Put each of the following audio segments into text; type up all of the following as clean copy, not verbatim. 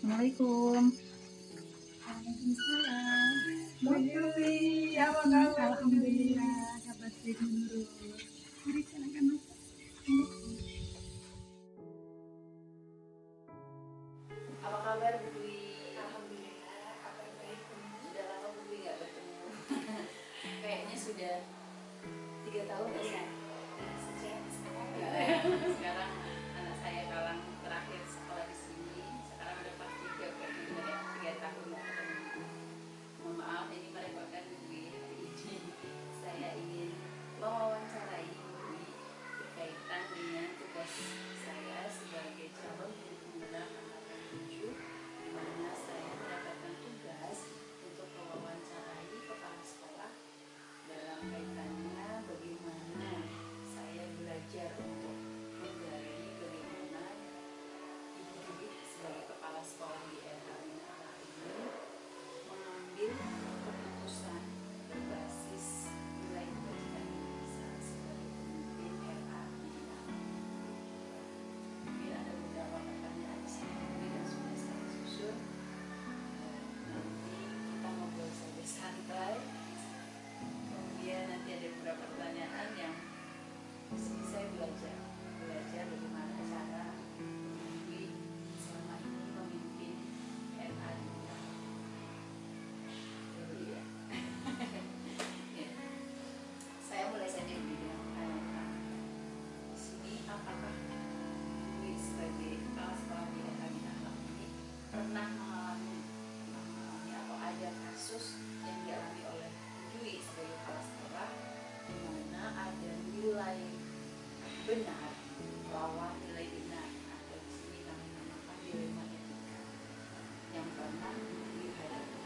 Assalamualaikum. Alhamdulillah, kabar baik menurut. Mari silakan Mas. Apa kabar Bu Dwi? Alhamdulillah, kabar baik. Sudah lama Bu Dwi nggak bertemu. Kayaknya sudah 3 tahun ya. Sejak sekarang anak saya Kalang terakhir sekolah di sini. Sekarang udah kelas 3, berarti udah 3 tahun nggak ketemu. Mohon maaf, ini merepotkan Bu Dwi. Hari ini saya ingin mewawancarai Bu Dwi berkaitan dengan tugas saya sebagai calon guru pemuda angkatan 7, di mana saya mendapatkan tugas untuk mewawancarai kepala sekolah dalam kaitannya bagaimana saya belajar untuk menggali bagaimana Ibu Dwi sebagai kepala sekolah di RH Minahasa ini mengambil keputusan berbasis nilai kebajikan Indonesia sebagai pemimpin RH Minahasa. Mungkin ada beberapa pertanyaan di sini dan sudah saya susun. Nanti kita ngobrol saja santai. Kemudian nanti ada beberapa pertanyaan yang di sini saya belajar bagaimana cara Dwi selama ini memimpin RH Minahasa. Dulu ya. Ya. Saya mulai saja dengan pertanyaan. Di sini apakah Dwi sebagai kepala sekolah di RH Minahasa ini pernah mengalami atau ada kasus yang dialami oleh Dwi sebagai kepala sekolah di mana ada nilai benar lawan nilai benar, atau di sini kami namakan dilema etika yang pernah Dwi hadapi.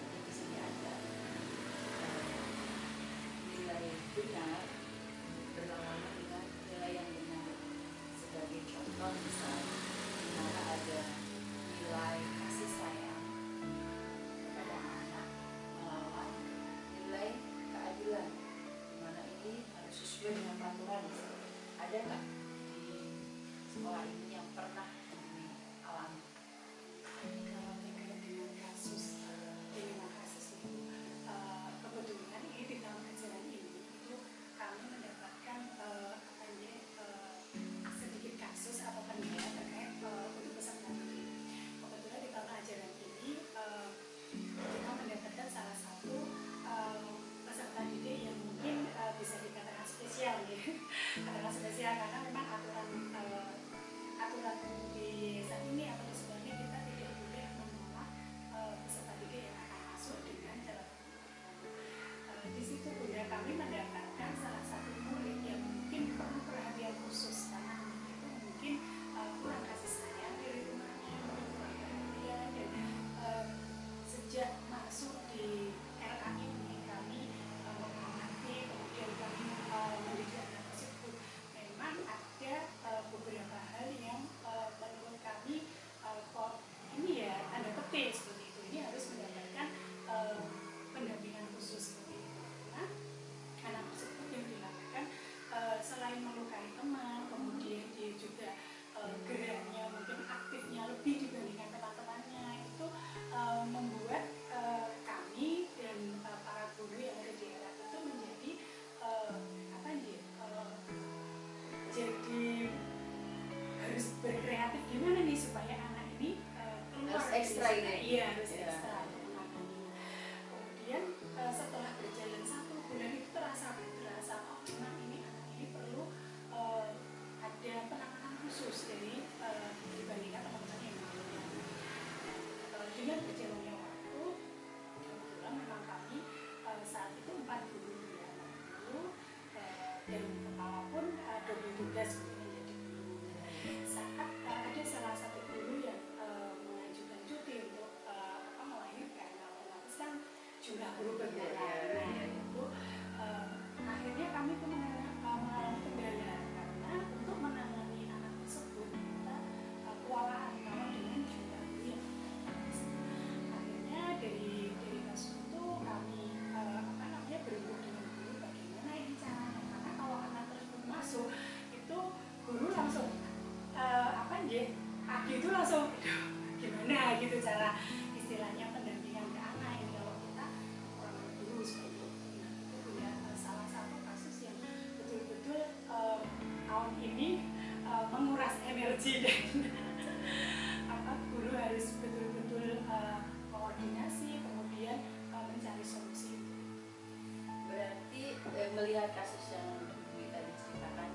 Jadi di sini ada nilai benar berlawanan dengan nilai yang benar. Sebagai contoh misalnya, di mana ada nilai kasih sayang kepada anak melawan nilai keadilan, di mana ini harus sesuai dengan peraturan. Ada nggak di sekolah ini yang pernah dialami? Kalau terkait dengan kasus itu, kebetulan ini di dalam ajaran ini itu kami mendapatkan sedikit kasus atau penilaian terkait untuk peserta didik. Kebetulan di dalam ajaran ini kita mendapatkan salah satu peserta didik yang mungkin bisa dikatakan spesial, ya. Katakan spesial karena memang aturan di energi dan guru harus betul-betul koordinasi, kemudian mencari solusi. Berarti melihat kasus yang Bu tadi ceritakan,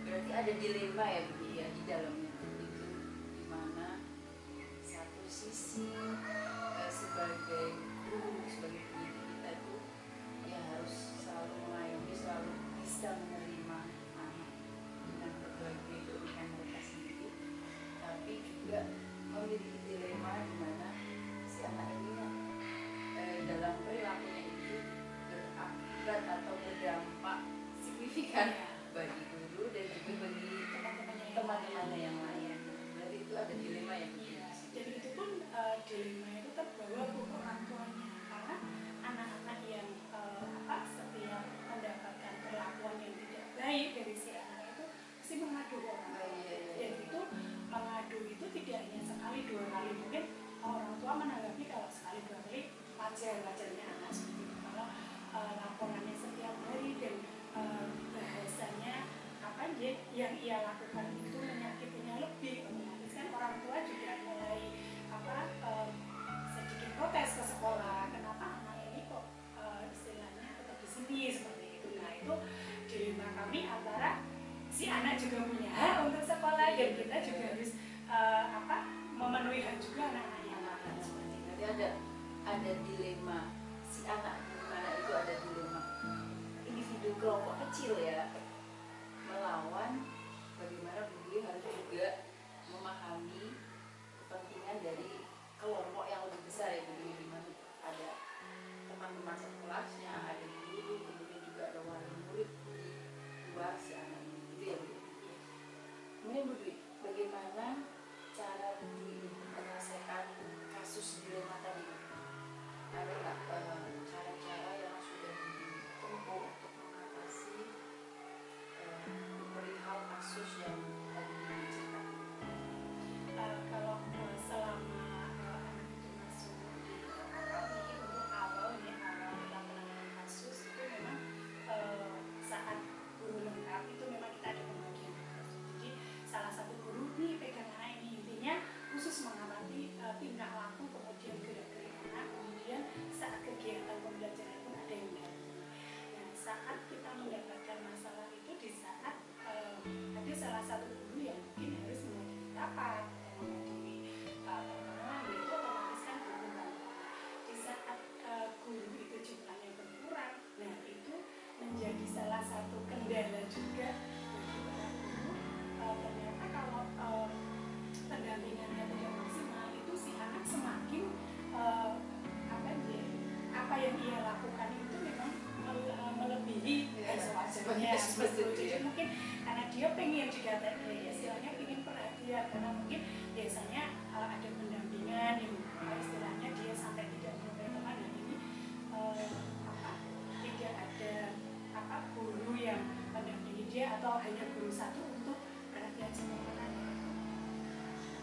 berarti ada dilema ya Bu ya di dalamnya itu, di mana satu sisi sebagai guru, sebagai pendidik kita itu ya harus selalu mengayomi, selalu bisa menerima anak dengan berbagai keunikan mereka sendiri, tapi juga memiliki dilema di mana si anak ini dalam perilakunya itu berakibat atau berdampak signifikan bagi guru dan juga bagi teman-temannya yang lain. Berarti itu ada dilema ya Bu? Iya, jadi itu pun dilema itu terbawa ke orang tuanya, karena anak-anak yang setiap mendapatkan perlakuan yang tidak baik dari si anak itu pasti mengadu orang tua. Dan itu mengadu itu tidak hanya sekali dua kali, mungkin orang tua menanggapi kalau sekali dua kali wajarnya anak seperti itu. Kalau laporannya setiap hari dan bahasanya yang ia lakukan itu menyakitinya lebih, otomatis kan orang tua juga mulai sedikit protes ke sekolah, kenapa anak ini kok istilahnya tetap di sini seperti itu. Nah itu dilema kami antara si anak juga punya hak untuk sekolah dan kita juga harus memenuhi hak juga anak-anak yang lain seperti itu. Jadi ada dilema si anak di mana itu ada dilema individu kelompok kecil ya melawan bagaimana guru harus juga memahami kepentingan dari kelompok yang lebih besar ya Bu, di mana ada teman-teman sekelasnya, ada guru, kemudian juga ada wali murid di luar si anak ini, gitu ya Bu. Kemudian Bu Dwi, bagaimana cara Bu Dwi menyelesaikan kasus dilema tadi? Ada nggak cara-cara yang sudah ditempuh untuk mengatasi perihal kasus yang tadi diceritakan? Kalau selama anak itu masuk di kami untuk awal kita penanganan kasus itu memang saat guru lengkap itu memang kita ada pembagian tugas. Jadi salah satu guru nih pegang anak ini, intinya khusus mengamati tingkah laku, kemudian gerak-gerik anak, kemudian saat kegiatan pembelajaran pun ada yang mendampingi. Nah saat kita mendapatkan masalah itu di saat ada salah satu guru yang mungkin harus menghadiri rapat, menghadiri pertemuan, itu otomatis kan guru kan. Di saat guru itu jumlahnya berkurang, nah itu menjadi salah satu kendala juga bagi para guru. Ternyata kalau pendampingannya tidak maksimal, itu si anak semakin apa yang ia lakukan itu memang melebihi sewajarnya. Jadi mungkin karena dia pengen dikatakan istilahnya pengen perhatian, karena mungkin biasanya ada pendampingan yang istilahnya dia sampai tidak menemukan teman, dan ini tidak ada guru yang mendampingi dia atau hanya guru satu untuk perhatian semua anak.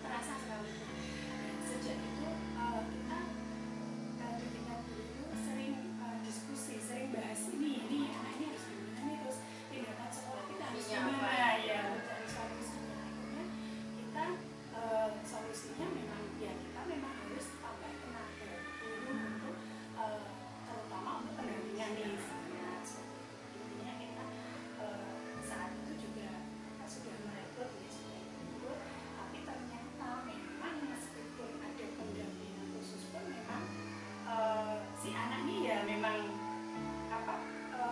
Terasa sekali. Sejak itu kita di tingkat guru itu sering diskusi, sering bahas ini anak ini harus gimana nih, terus tindakan sekolah kita harus gimana ya, mencari solusinya. Akhirnya kita solusinya memang ya kita memang harus tambah tenaga guru untuk terutama untuk pendampingan nih. Nah, seperti itu. Intinya kita saat itu juga kita sudah merekrut ya, sudah ikut, tapi ternyata memang meskipun ada pendampingan khusus pun memang si anak ini ya memang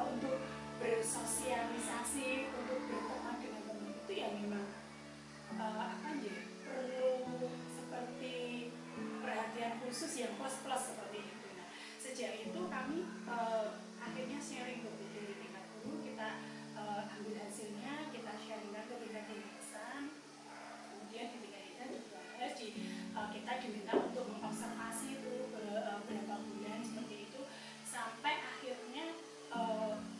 untuk bersosialisasi, untuk berteman dengan teman itu ya memang perlu seperti perhatian khusus yang plus seperti itu. Nah, sejak itu kami akhirnya sharing dari tingkat guru, kita ambil hasilnya, kita sharingkan ke tingkat yayasan, kemudian di tingkat yayasan dibahas, kita diminta untuk mengobservasi itu berapa bulan seperti itu, sampai akhirnya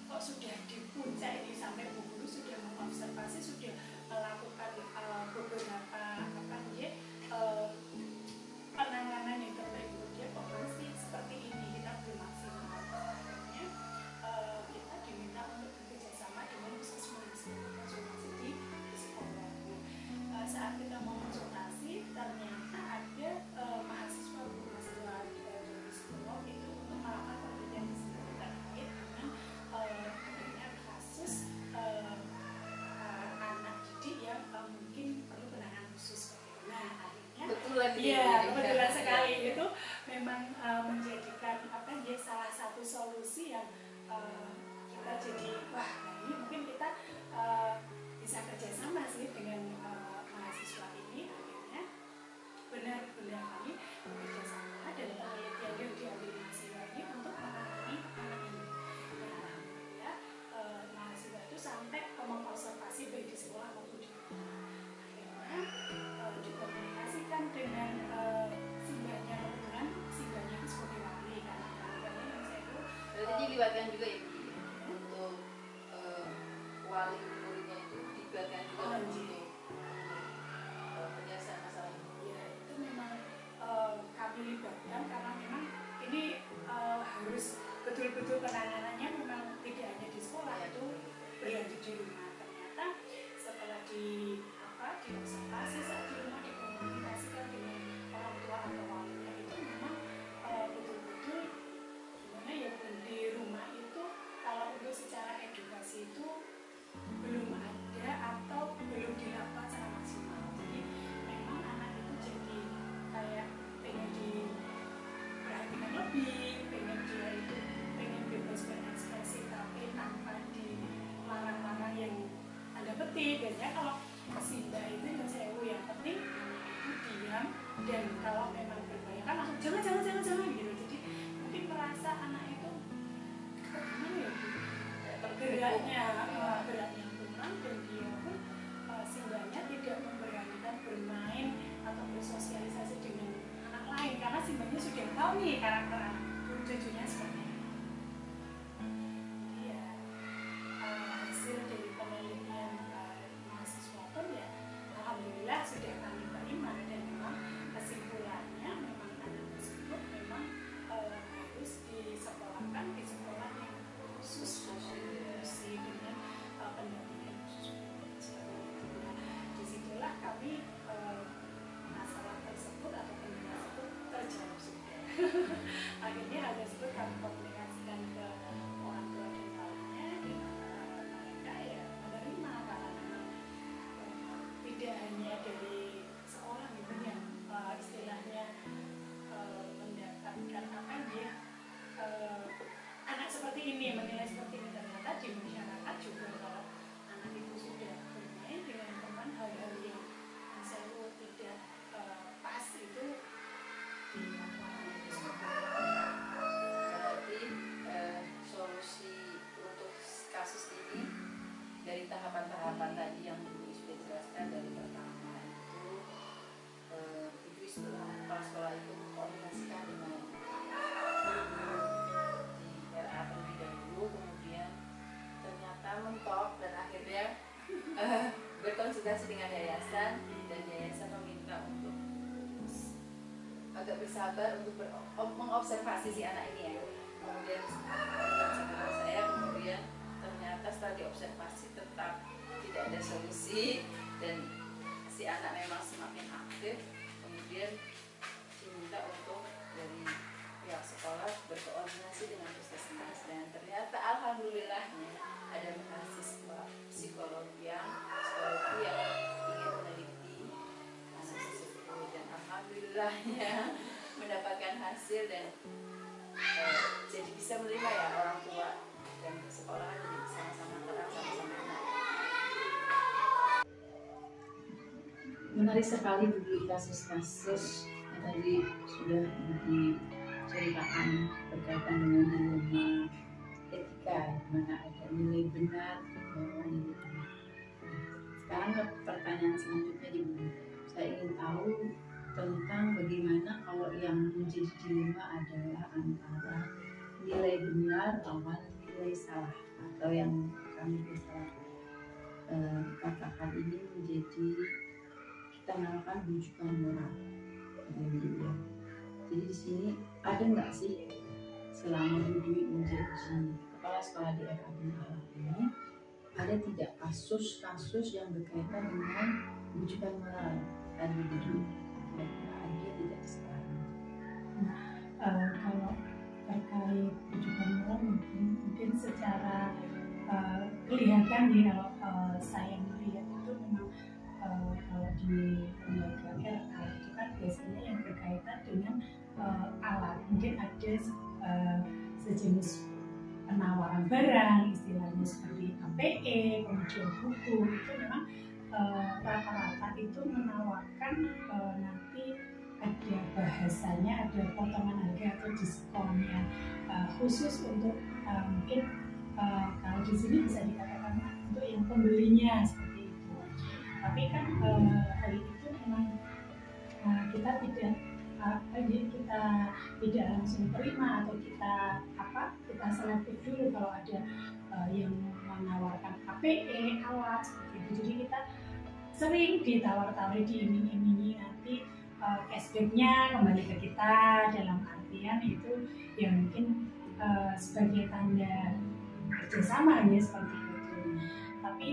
kok sudah di puncak ini, sampai Bu Guru sudah mengobservasi, sudah melakukan beberapa penanganan yang terbaik untuk dia, kok masih seperti ini, kita belum maksimal. Akhirnya kita diminta untuk bekerjasama dengan puskesmas konsultasi di sekolah. Saat dilibatkan juga ya Bu, untuk wali muridnya itu dilibatkan juga untuk penyelesaian masalah ini. Ya itu memang kami libatkan karena memang ini harus betul-betul penanganannya memang tidak hanya di sekolah, itu berlanjut di rumah. Ternyata setelah diobservasi saat di rumah, dikomunikasikan dengan orang tua atau walinya, itu memang betul-betul gimana ya Bu, di rumah itu kalau untuk secara edukasi itu belum ada atau belum dilakukan secara maksimal. Jadi memang anak itu jadi kayak pengen diperhatikan lebih, pengen dia itu pengen bebas berekspresi tapi tanpa dilarang-larang yang tanda petik. Biasanya kalau Simba itu yang sewu yang penting itu diam, dan kalau memang berbahaya kan langsung jangan gitu. Jadi mungkin merasa anak itu gimana ya Bu, geraknya kurang, dan dia pun Simbanya tidak memberanikan bermain atau bersosialisasi dengan anak lain karena Simbanya sudah tahu nih karakter anak cucunya seperti apa. Iya, hasil dari penelitian mahasiswa pun ya alhamdulillah sudah kami terima, dan memang kesimpulannya memang anak tersebut memang harus disekolahkan di sekolah yang khusus dengan pendampingan khusus seperti itu. Nah, disitulah kami masalah tersebut atau kendala tersebut terjawab sudah. Akhirnya hal tersebut kami komunikasikan ke orang tua dan kawannya, dan mereka ya menerima karena memang tidak hanya dari sekolah gitu yang istilahnya mendapatkan apa ya anak seperti ini, menilai seperti ini. Ternyata di masyarakat juga kalau anak itu sudah bermain dengan teman hal-hal yang saya tidak pas itu dilakukan. Berarti solusi untuk kasus ini dari tahapan-tahapan tadi yang Ibu sudah jelaskan. Dari pertama itu Ibu setelah kepala sekolah itu mengkoordinasikan dengan di RA terlebih dahulu, kemudian ternyata mentok dan akhirnya berkonsultasi dengan yayasan, dan yayasan meminta untuk agak bersabar untuk mengobservasi si anak ini ya. Kemudian dengan saya, kemudian ternyata setelah diobservasi tetap tidak ada solusi dan si anak memang semakin aktif. Kemudian diminta untuk dari pihak sekolah berkoordinasi dengan puskesmas, dan ternyata alhamdulillahnya ada mahasiswa psikologi yang ingin meneliti kasus tersebut, dan alhamdulillahnya mendapatkan hasil dan jadi bisa menerima ya orang tua dan sekolah jadi sama-sama terang, sama-sama enak. Menarik sekali dulu kasus-kasus yang tadi sudah diceritakan berkaitan dengan dilema etika, di mana ada nilai benar bahwa nilai benar. Sekarang pertanyaan selanjutnya Ibu, saya ingin tahu tentang bagaimana kalau yang menjadi dilema adalah antara nilai benar lawan nilai salah, atau yang kami bisa katakan ini menjadi kita namakan rujukan moral. Jadi di sini ada nggak sih selama Bu Dwi menjadi kepala sekolah di RA Alam ini, ada tidak kasus-kasus yang berkaitan dengan rujukan moral tadi Bu Dwi? Ada tidak sekarang? Kalau terkait rujukan moral mungkin secara kelihatan ya, kalau saya melihat itu memang kalau di lembaga RA itu kan biasanya yang berkaitan dengan alat, mungkin ada sejenis penawaran barang, istilahnya seperti KPE, kemudian buku, itu memang rata-rata itu menawarkan nanti ada bahasanya, ada potongan harga atau diskonnya khusus untuk mungkin kalau di sini bisa dikatakan untuk yang pembelinya seperti itu. Tapi kan hal itu memang kita tidak kita tidak langsung terima atau kita selektif dulu kalau ada yang menawarkan KPE alat seperti itu. Jadi kita sering ditawar-tawari, diiming-imingi nanti cashbacknya kembali ke kita, dalam artian itu ya mungkin sebagai tanda kerjasama ya seperti itu. Tapi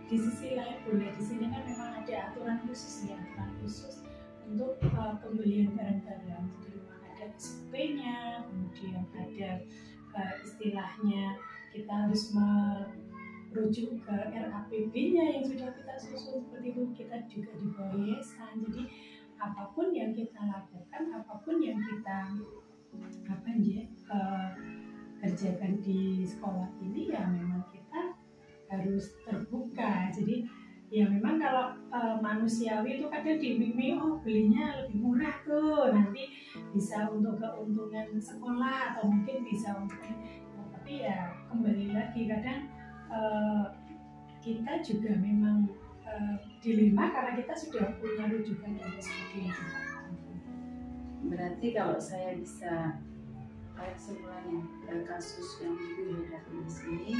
di sisi lain boleh, di sini kan memang ada aturan khusus ya, aturan khusus untuk pembelian barang-barang. Jadi memang ada SOP-nya, kemudian ada istilahnya kita harus merujuk ke RAPB-nya yang sudah kita susun seperti itu. Kita juga di bawah yayasan. Jadi apapun yang kita lakukan, apapun yang kita kerjakan di sekolah ini ya memang kita harus terbuka. Jadi ya memang kalau manusiawi itu kadang diiming-iming, oh belinya lebih murah tuh, nanti bisa untuk keuntungan sekolah atau mungkin bisa untuk tapi ya kembali lagi kadang kita juga memang dilema karena kita sudah punya rujukan dan sebagainya. Berarti kalau saya bisa kesimpulannya kasus yang dihadapi di sini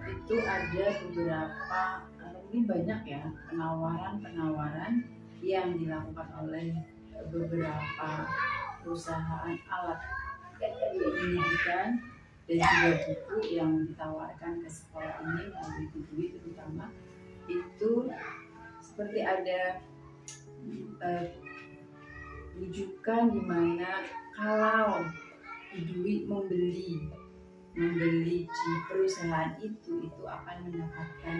itu ada beberapa, mungkin banyak ya, penawaran yang dilakukan oleh beberapa perusahaan alat pendidikan dan juga buku yang ditawarkan ke sekolah ini melalui Budui terutama. Itu seperti ada rujukan di mana kalau Budui membeli di perusahaan itu akan mendapatkan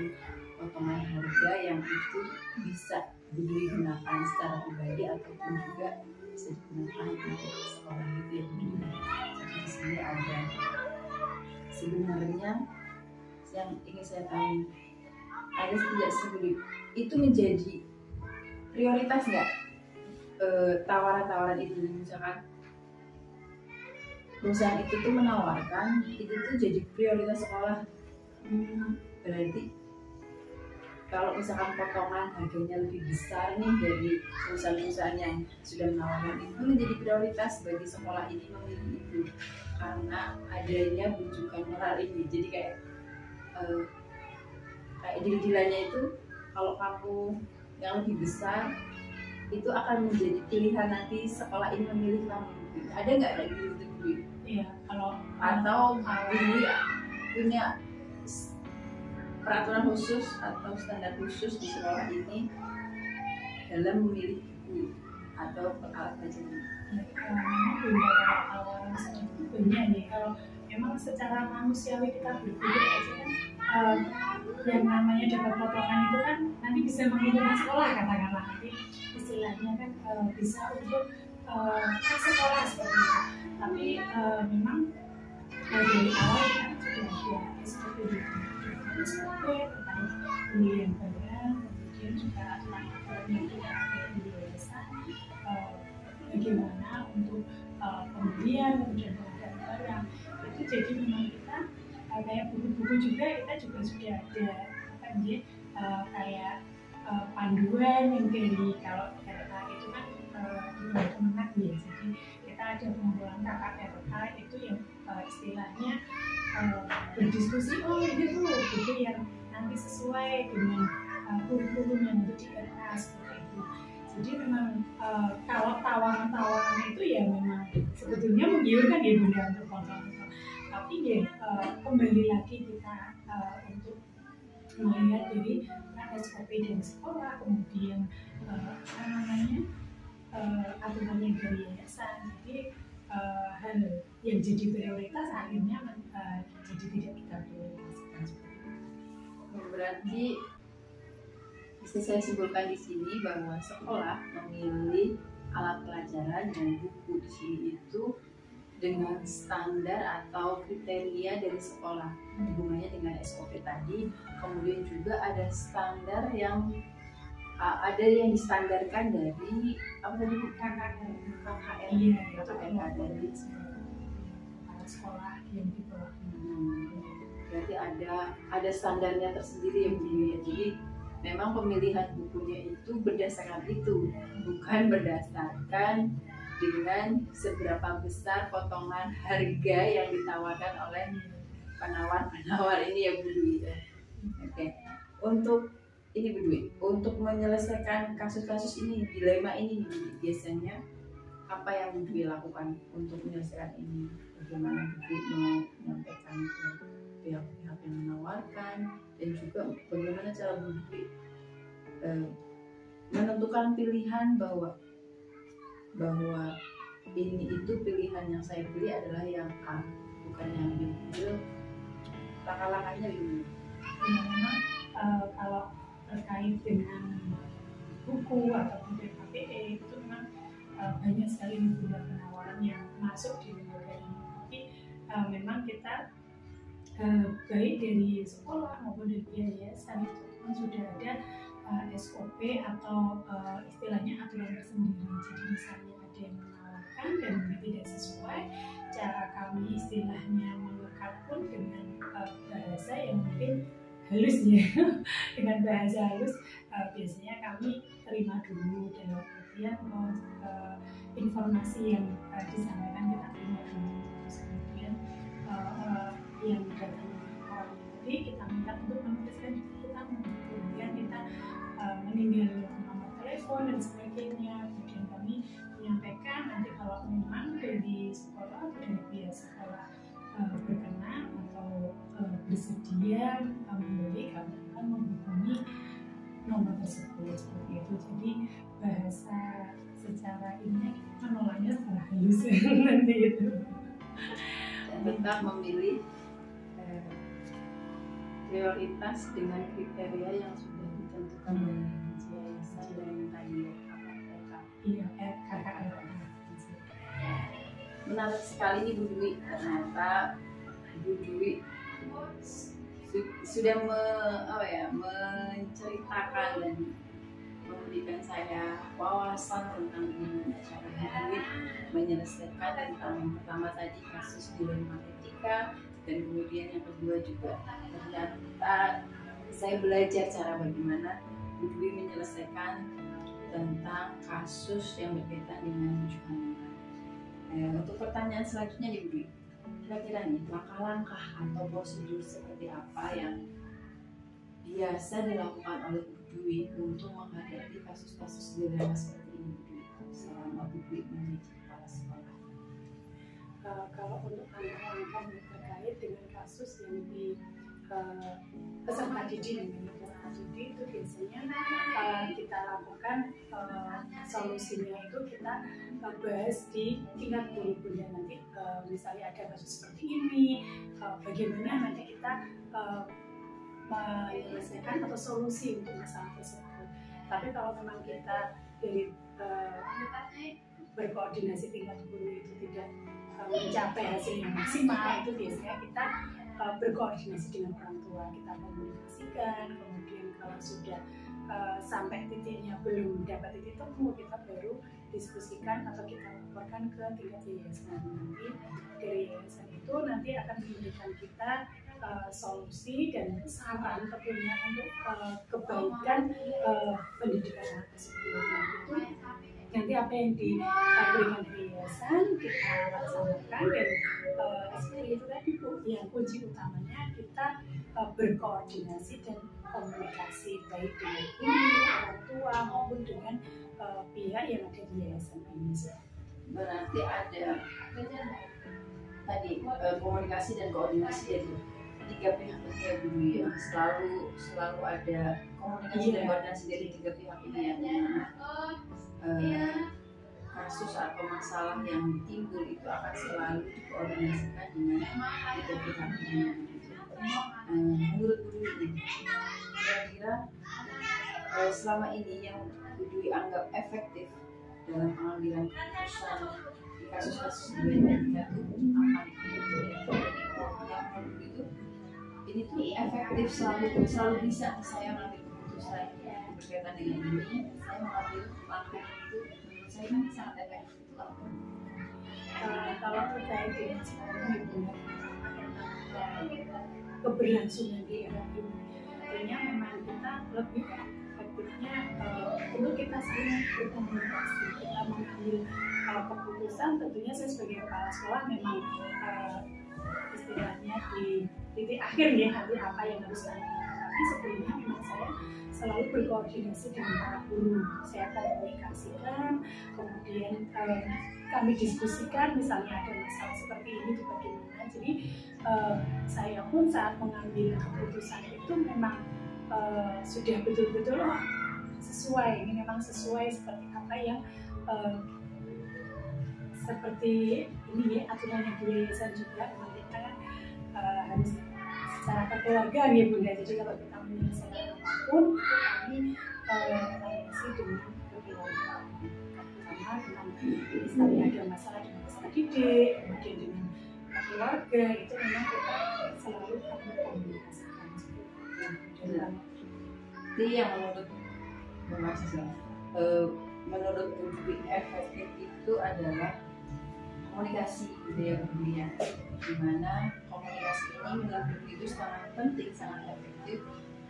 potongan harga yang itu bisa Budui gunakan secara pribadi ataupun juga bisa digunakan untuk sekolah itu ya. Jadi di sini ada sebenarnya yang ingin saya tahu, ada tidak sebelum itu menjadi prioritas nggak tawaran-tawaran itu, misalkan perusahaan itu tuh menawarkan itu tuh jadi prioritas sekolah, berarti kalau misalkan potongan harganya lebih besar nih dari perusahaan-perusahaan yang sudah menawarkan itu menjadi prioritas bagi sekolah ini memilih itu karena adanya bujukan moral ini. Jadi kayak deal-dealannya itu kalau kamu yang lebih besar itu akan menjadi pilihan nanti sekolah ini memilih kamu. Ada nggak kayak gitu? Iya, kalau atau Budui punya peraturan khusus atau standar khusus di sekolah ini dalam memilih buku atau alat bacaan? Memang punya tawaran seperti itu punya nih. Kalau memang secara manusiawi kita berpikir aja kan, yang namanya dapat potongan itu kan nanti bisa menguntungkan sekolah, katakanlah nanti istilahnya kan bisa untuk sekolah seperti itu. Tapi memang dari awal kan sudah ada SOP tentang pembelian barang, kemudian juga aturan-aturan yang tidak ada di yayasan, bagaimana untuk pembelian kemudian pengadaan barang. Itu jadi memang kita kayak buku-buku juga kita juga sudah ada kayak panduan yang dari kalau RK itu kan di Kemenag ya, jadi kita ada pengumpulan KKRK itu yang istilahnya berdiskusi, oh ini tuh buku yang nanti sesuai dengan kurikulum yang untuk di RK seperti itu. Jadi memang kalau tawaran-tawaran itu ya memang sebetulnya menggiurkan ya Bunda untuk kontrol. Tapi ya kembali lagi kita untuk melihat dari SOP dan sekolah, kemudian aturannya dari yayasan. Jadi hal yang jadi prioritas akhirnya jadi tidak kita prioritaskan. Berarti bisa saya simpulkan di sini bahwa sekolah memilih alat pelajaran dan buku di sini itu dengan standar atau kriteria dari sekolah, hubungannya dengan SOP tadi. Kemudian juga ada standar yang ada yang distandarkan dari apa tadi KKR dari sekolah yang di bawah. Berarti ada standarnya tersendiri ya Bu ya. Jadi memang pemilihan bukunya itu berdasarkan itu, bukan berdasarkan dengan seberapa besar potongan harga yang ditawarkan oleh penawar-penawar ini ya Bu Dwi ya. Oke. Untuk ini Bu Dwi, untuk menyelesaikan kasus-kasus ini, dilema ini Bu Dwi, biasanya apa yang Bu Dwi lakukan untuk menyelesaikan ini? Bagaimana Bu Dwi mau menyampaikan ke pihak-pihak yang menawarkan, dan juga bagaimana cara Bu Dwi menentukan pilihan bahwa ini itu pilihan yang saya pilih adalah yang A, bukan yang B. Langkah-langkahnya gimana? Ya, memang kalau terkait dengan buku ataupun KPE itu memang banyak sekali beberapa penawaran yang masuk di lembaga ini. Tapi memang kita baik dari sekolah maupun dari yayasan itu memang sudah ada SOP atau istilahnya aturan tersendiri. Jadi misalnya ada yang menawarkan dan tidak sesuai, cara kami istilahnya mengekat pun dengan bahasa yang mungkin halus ya, dengan bahasa halus biasanya kami terima dulu dalam artian informasi yang disampaikan kita terima dulu, terus kemudian yang datang orang tadi kita minta untuk menuliskan kita, kemudian kita meninggal nomor telepon dan sebagainya. Kemudian kami menyampaikan nanti kalau memang dari sekolah atau dari pihak sekolah berkenan atau bersedia membeli, kami akan menghubungi nomor tersebut seperti itu. Jadi bahasa secara ini menolaknya secara halus nanti itu. Dan tetap memilih prioritas dengan kriteria yang sudah ditentukan oleh yayasan dan tadi KKRK. Iya, KKRK. Menarik sekali nih Bu Dwi, ternyata Bu Dwi sudah menceritakan dan memberikan saya wawasan tentang gimana cara Bu Dwi menyelesaikan tentang yang pertama tadi kasus dilema etika, dan kemudian yang kedua juga ternyata saya belajar cara bagaimana Bu Dwi menyelesaikan tentang kasus yang berkaitan dengan hubungan. Untuk pertanyaan selanjutnya nih Bu Dwi, kira-kira nih langkah-langkah atau prosedur seperti apa yang biasa dilakukan oleh Bu Dwi untuk menghadapi kasus-kasus dilema seperti ini Bu Dwi selama Bu Dwi menjadi kepala sekolah? Kalau untuk langkah-langkah terkait dengan kasus yang di peserta didik itu biasanya kita lakukan solusinya itu kita bahas di tingkat guru bunda. Nanti misalnya ada kasus seperti ini, bagaimana nanti kita menyelesaikan atau solusi untuk masalah tersebut. Tapi kalau memang kita dari berkoordinasi tingkat guru itu tidak mencapai hasil yang maksimal, itu biasanya kita berkoordinasi dengan orang tua, kita komunikasikan, kemudian kalau sudah sampai titiknya belum dapat titik temu, kita baru diskusikan atau kita laporkan ke tingkat yayasan. Nanti dari yayasan itu nanti akan memberikan kita solusi dan saran tentunya untuk kebaikan pendidikan anak tersebut. Nah, itu nanti apa yang diberikan dari yayasan kita laksanakan, dan seperti itu tadi Bu, yang kunci utamanya kita berkoordinasi dan komunikasi baik dengan guru, orang tua maupun dengan pihak yang ada di yayasan ini. Berarti ada tadi komunikasi dan koordinasi dari tiga pihak ini ya Bu Dwi, ya. Selalu ada komunikasi dan koordinasi dari tiga pihak ini ya. Kasus atau masalah yang timbul itu akan selalu dikoordinasikan dengan tiga pihak ini. Menurut Bu Dwi, kira-kira selama ini yang Bu Dwi anggap efektif dalam pengambilan keputusan di kasus-kasus ini itu apa? Yang itu ini tuh efektif, selalu bisa saya mengambil keputusan berkaitan dengan ini, saya mengambil langkah itu, menurut saya kan sangat efektif. Kalau terkait dengan sekarang keberlangsungan di era ini, tentunya memang kita lebih kita saling berkomunikasi, kita mengambil keputusan. Tentunya saya sebagai kepala sekolah memang istilahnya di titik akhir ya, nanti apa yang harus saya lakukan. Tapi sebelumnya memang saya selalu berkoordinasi dengan para guru. Saya akan komunikasikan, kemudian kami diskusikan, misalnya ada masalah seperti ini itu bagaimana. Jadi saya pun saat mengambil keputusan itu memang sudah betul-betul sesuai. Ini memang sesuai seperti apa yang seperti ini ya, aturannya di yayasan juga. Memang kita kan harus secara kekeluargaan ya Bunda. Jadi kalau kita menyelesaikan apapun itu kami koordinasi dengan kekeluargaan. Pertama dengan misalnya ada masalah dengan peserta didik, kemudian dengan keluarga, itu memang kita selalu kami komunikasikan. Jadi yang menurut Bu Dwi efektif itu adalah komunikasi budaya budaya, di mana komunikasi ini menurut Bu Dwi itu sangat penting, sangat efektif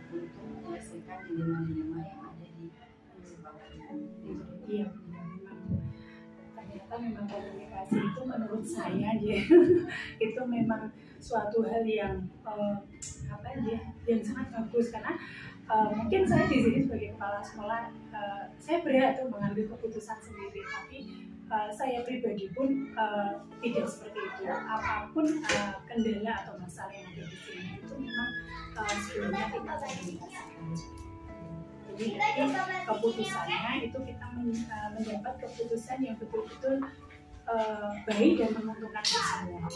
untuk menyelesaikan dilema-dilema yang ada di sekolah. Iya, ternyata memang komunikasi itu menurut saya ya itu memang suatu hal yang yang sangat bagus, karena mungkin saya di sini sebagai kepala sekolah saya berhak untuk mengambil keputusan sendiri, tapi saya pribadi pun tidak seperti itu. Apapun kendala atau masalah yang ada di sini itu memang sebelumnya kita komunikasikan. Jadi keputusannya itu kita mendapat keputusan yang betul-betul baik dan menguntungkan kita semua.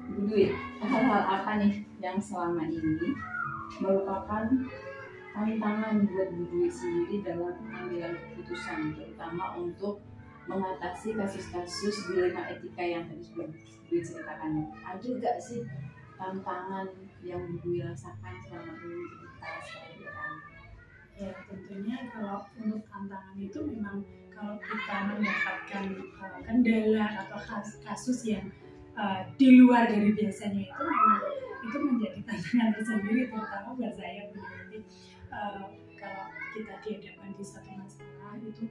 Bu Dwi, hal-hal apa nih yang selama ini merupakan tantangan buat Bu Dwi sendiri dalam pengambilan keputusan, terutama untuk mengatasi kasus-kasus dilema etika yang tadi sudah Bu Dwi ceritakan? Ada nggak sih tantangan yang Bu Dwi rasakan selama ini ketika sekolah? Ya tentunya kalau untuk tantangan itu memang kalau kita mendapatkan kendala atau kasus yang di luar dari biasanya itu memang itu menjadi tantangan tersendiri, terutama buat saya. Jadi kalau kita dihadapkan di satu masalah itu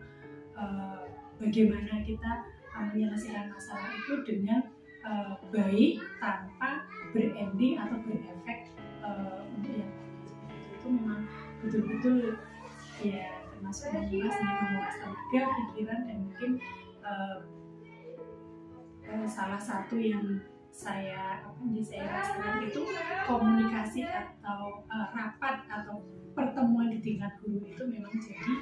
bagaimana kita menyelesaikan masalah itu dengan baik tanpa berending atau berefek untuk yang lain. Itu memang betul-betul ya termasuk menguras tenaga, pikiran, dan mungkin salah satu yang saya rasakan itu komunikasi atau rapat atau pertemuan di tingkat guru itu memang jadi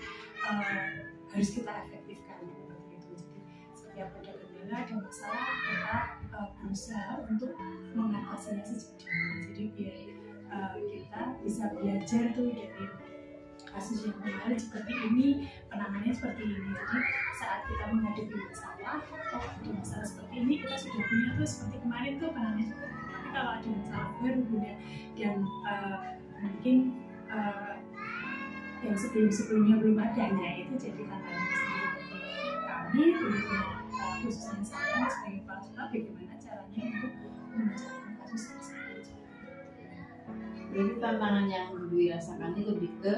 harus kita efektifkan seperti itu. Jadi setiap ada kendala, ada masalah, kita berusaha untuk mengatasinya sejak dini. Jadi biar kita bisa belajar tuh dari kasus yang kemarin seperti ini, penanganannya seperti ini. Jadi saat kita menghadapi masalah, ada masalah seperti ini, kita sudah punya tuh seperti kemarin tuh penanganannya seperti ini. Tapi kalau ada masalah baru Bunda, dan mungkin yang sebelumnya belum adanya, itu jadi tantangan sendiri bagi kami, khususnya saya sebagai kepala sekolah, bagaimana caranya untuk memecahkan kasus tersebut. Jadi tantangan yang Bu Dwi rasakan itu lebih ke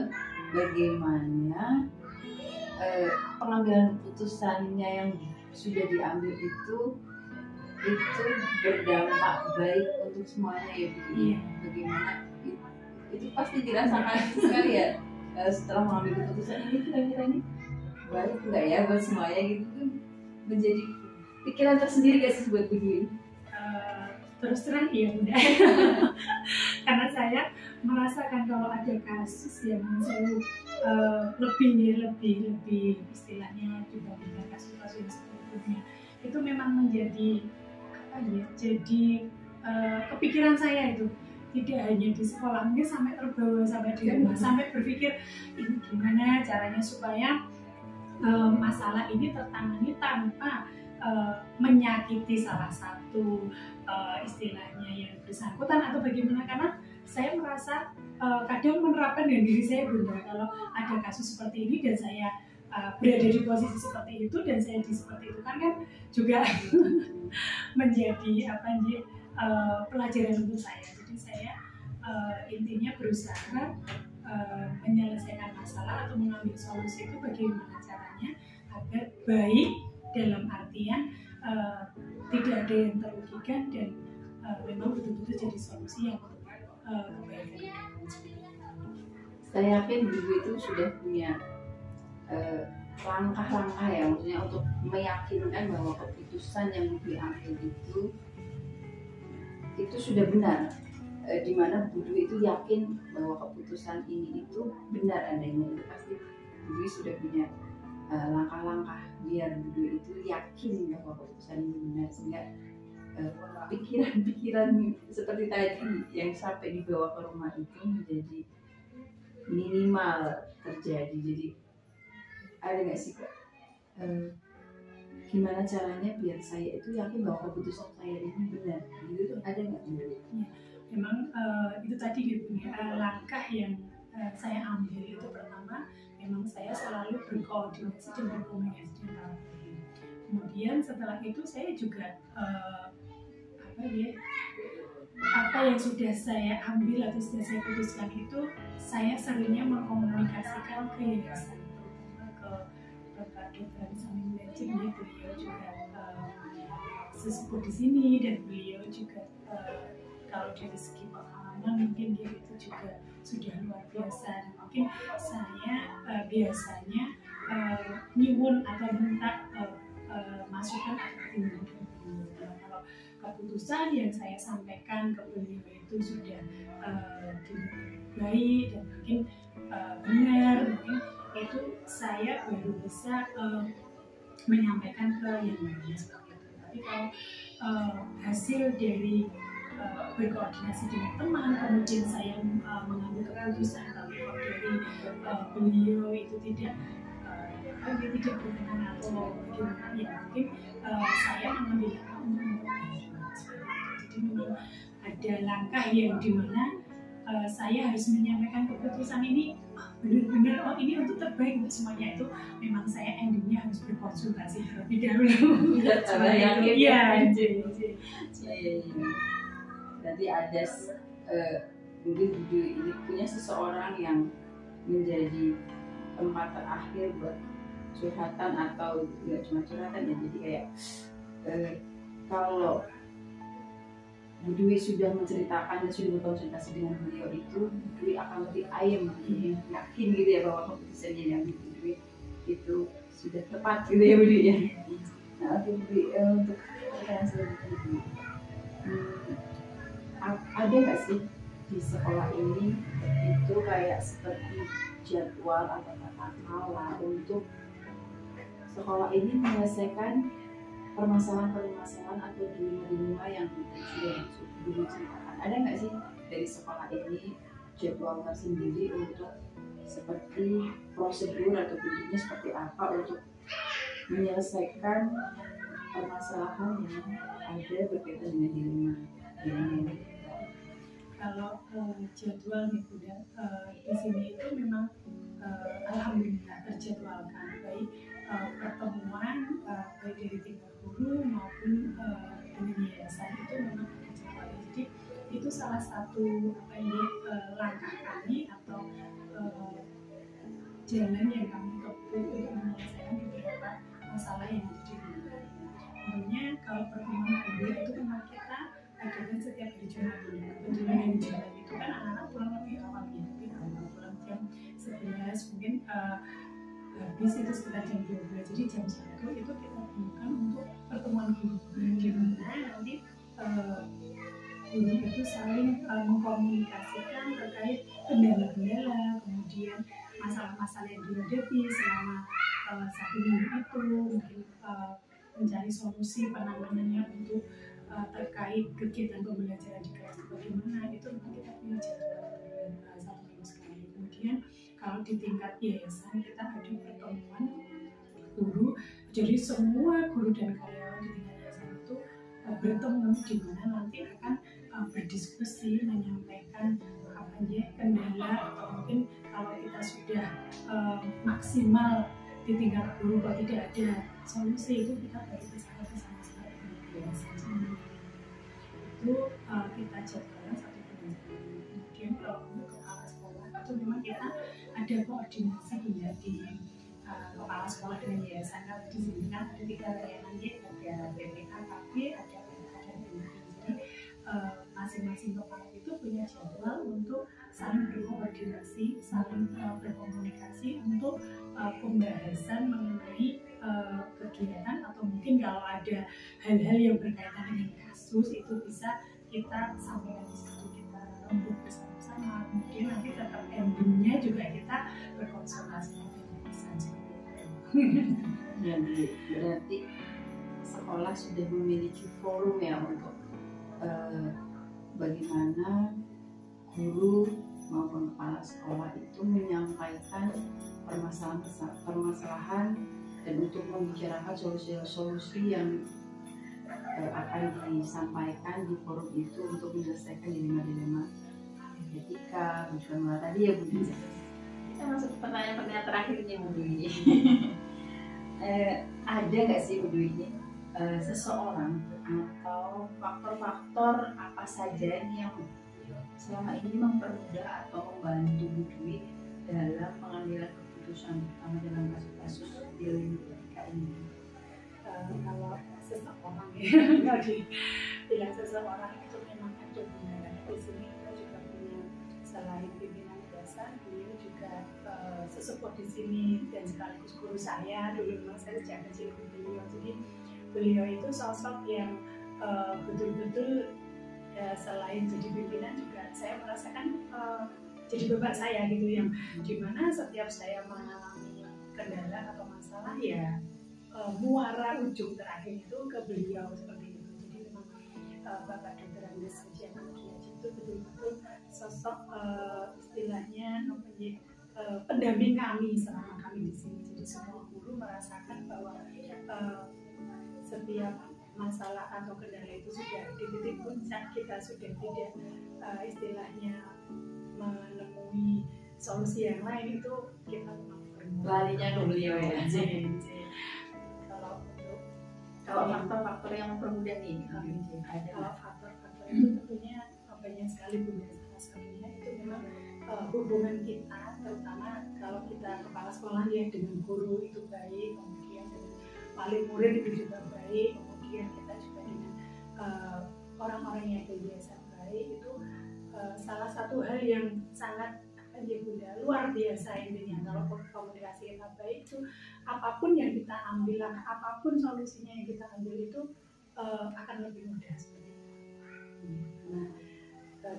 bagaimana pengambilan keputusannya yang sudah diambil itu berdampak baik untuk semuanya ya Bu Dwi. Bagaimana itu pasti dirasakan sekali ya setelah mengambil keputusan ini, kira-kira ini baik enggak ya buat semuanya gitu, tuh menjadi pikiran tersendiri gak sih buat Bu Dwi? Terus terang iya Bunda. Karena saya merasakan kalau ada kasus yang selalu lebih istilahnya dibandingkan kasus-kasus yang sebelumnya, itu memang menjadi jadi kepikiran saya itu tidak hanya di sekolah, mungkin sampai terbawa sampai di rumah, sampai berpikir ini gimana caranya supaya masalah ini tertangani tanpa menyakiti salah satu istilahnya yang bersangkutan atau bagaimana. Karena saya merasa kadang menerapkan dengan diri saya Bunda, kalau ada kasus seperti ini dan saya berada di posisi seperti itu dan saya di seperti itu kan juga menjadi pelajaran untuk saya. Jadi saya intinya berusaha menyelesaikan masalah atau mengambil solusi itu bagaimana caranya agar baik, dalam artian tidak ada yang terugikan dan memang betul-betul jadi solusi yang kebaikan. Saya yakin Ibu itu sudah punya langkah-langkah ya, maksudnya untuk meyakinkan bahwa keputusan yang diambil itu sudah benar, di mana Bu Dwi itu yakin bahwa keputusan ini itu benar adanya. Itu pasti Bu Dwi sudah punya langkah-langkah biar Bu Dwi itu yakin bahwa keputusan ini benar, sehingga pikiran-pikiran seperti tadi yang sampai dibawa ke rumah itu menjadi minimal terjadi. Jadi ada nggak sih Kak, gimana caranya biar saya itu yakin bahwa keputusan saya ini benar, gitu tuh ada nggak? Ya, memang itu tadi gitu ya, langkah yang saya ambil itu pertama memang saya selalu berkoordinasi dan berkomunikasi dengan orang. Kemudian setelah itu saya juga apa yang sudah saya ambil atau sudah saya putuskan itu saya seringnya mengkomunikasikan ke yayasan, terutama ke Bapak Dr. Samin Lejeng, ya, beliau juga sesepuh di sini dan beliau juga kalau dari segi pengalaman mungkin dia itu juga sudah luar biasa. Mungkin saya biasanya nyuwun atau minta masukan atau pertimbangan. Kalau keputusan yang saya sampaikan ke beliau itu sudah baik dan mungkin benar, mungkin itu saya baru bisa menyampaikan ke yang lainnya seperti itu. Tapi kalau hasil dari berkoordinasi dengan teman, kemudian saya mengambil keputusan, tapi kalau dari beliau itu tidak berkenan atau bagaimana, ya mungkin saya mengambil langkah untuk jadi memang ada langkah yang dimana saya harus menyampaikan keputusan ini benar-benar ini untuk terbaik untuk semuanya. Itu memang saya endingnya harus berkonsultasi terlebih dahulu. Iya. Berarti ada mungkin ini punya seseorang yang menjadi tempat terakhir buat curhatan, atau nggak cuma curhatan ya, jadi kayak kalau Bu Dwi sudah menceritakan dan sudah berkonsultasi dengan beliau itu, Bu Dwi akan lebih ayem, yakin gitu ya bahwa keputusannya yang Bu Dwi itu sudah tepat gitu ya Bu Dwi ya. Nah oke Bu Dwi, untuk pertanyaan selanjutnya Bu, ada nggak sih di sekolah ini itu kayak seperti jadwal atau tata kelola untuk sekolah ini menyelesaikan permasalahan-permasalahan atau dilema-dilema yang sudah dulu ceritakan? Ada nggak sih dari sekolah ini jadwal tersendiri untuk seperti prosedur atau bentuknya seperti apa untuk menyelesaikan permasalahan yang ada berkaitan dengan dilema? Kalau jadwal nih Bunda, di sini itu memang alhamdulillah terjadwalkan, baik pertemuan baik dari tingkat guru maupun dengan yayasan itu memang terjadwalkan. Jadi itu salah satu langkah kami atau jalan yang kami tempuh untuk menyelesaikan beberapa masalah yang ada di rumah. Tentunya kalau pertemuan guru itu memang kita adakan setiap hari Jumat. Kebetulan hari Jumat itu kan anak-anak pulang lebih awal ya, tapi kalau pulang jam 11 mungkin habis itu sekitar jam 12. Jadi jam 1 itu kita gunakan untuk pertemuan guru, di mana nanti guru itu saling mengkomunikasikan terkait kendala-kendala, kemudian masalah-masalah yang dihadapi selama 1 minggu itu, mungkin mencari solusi penanganannya untuk terkait kegiatan pembelajaran di kelas bagaimana, itu memang kita punya jadwal 1 minggu sekali. Kemudian kalau di tingkat yayasan kita ada pertemuan guru, jadi semua guru dan karyawan di tingkat yayasan itu bertemu, di mana nanti akan berdiskusi, menyampaikan apa aja kendala, atau mungkin kalau kita sudah maksimal di tingkat guru kalau tidak ada solusi, itu kita baru bersama sama itu kita jadwalkan 1 bulan sekali. Kemudian kalau untuk kepala sekolah itu memang kita ada koordinasi ya di kepala sekolah dengan yayasan. Kalau di sini kan ada 3 layanan, ada PPK, KB, ada PPK dan PMI. Jadi masing-masing kepala itu punya jadwal untuk saling berkoordinasi, saling berkomunikasi untuk pembahasan mengenai kegiatan, atau mungkin kalau ada hal-hal yang berkaitan dengan kasus itu bisa kita sampaikan di situ, kita rembuk bersama-sama. Kemudian nanti tetap endingnya juga kita berkonsultasi dengan yayasan seperti itu. Jadi berarti sekolah sudah memiliki forum ya untuk bagaimana guru maupun kepala sekolah itu menyampaikan permasalahan dan untuk membicarakan solusi-solusi yang akan disampaikan di forum itu untuk menyelesaikan dilema-dilema etika, bukan tadi ya Bu Dwi. Kita masuk ke pertanyaan terakhirnya Bu Dwi. Ada nggak sih Bu Dwi ini seseorang atau faktor-faktor apa saja yang selama ini mempermudah atau membantu Bu Dwi dalam pengambilan keputusan, terutama dalam kasus-kasus dilema etika ini? Kalau seseorang ya, tidak seseorang itu memang ada benar. Di sini kita juga punya, selain pimpinan yayasan, beliau juga sesepuh di sini dan sekaligus guru saya dulu. Memang saya sejak kecil beliau, jadi beliau itu sosok yang betul-betul ya, selain jadi pimpinan juga saya merasakan jadi bapak saya gitu, yang dimana setiap saya mengalami kendala atau masalah ya muara ujung terakhir itu ke beliau seperti itu. Jadi memang Bapak Dr. Andes Wijianto itu betul-betul sosok istilahnya pendamping kami selama kami di sini. Jadi semua guru merasakan bahwa setiap masalah atau kendala itu sudah di titik puncak, kita sudah tidak istilahnya menemui solusi yang lain, itu kita memang larinya ke beliau ya. Kalau untuk faktor-faktor yang mempermudah nih, kalau faktor-faktor itu tentunya banyak sekali Bu. Salah satunya itu memang hubungan kita, terutama kalau kita kepala sekolah ya dengan guru itu baik, kemudian dengan wali murid itu juga baik, kemudian kita juga dengan orang-orang yang ada yayasan baik, itu salah satu hal yang sangat Bunda luar biasa intinya. Kalau komunikasi kita baik, itu apapun yang kita ambil, apapun solusinya yang kita ambil itu akan lebih mudah seperti itu. Nah,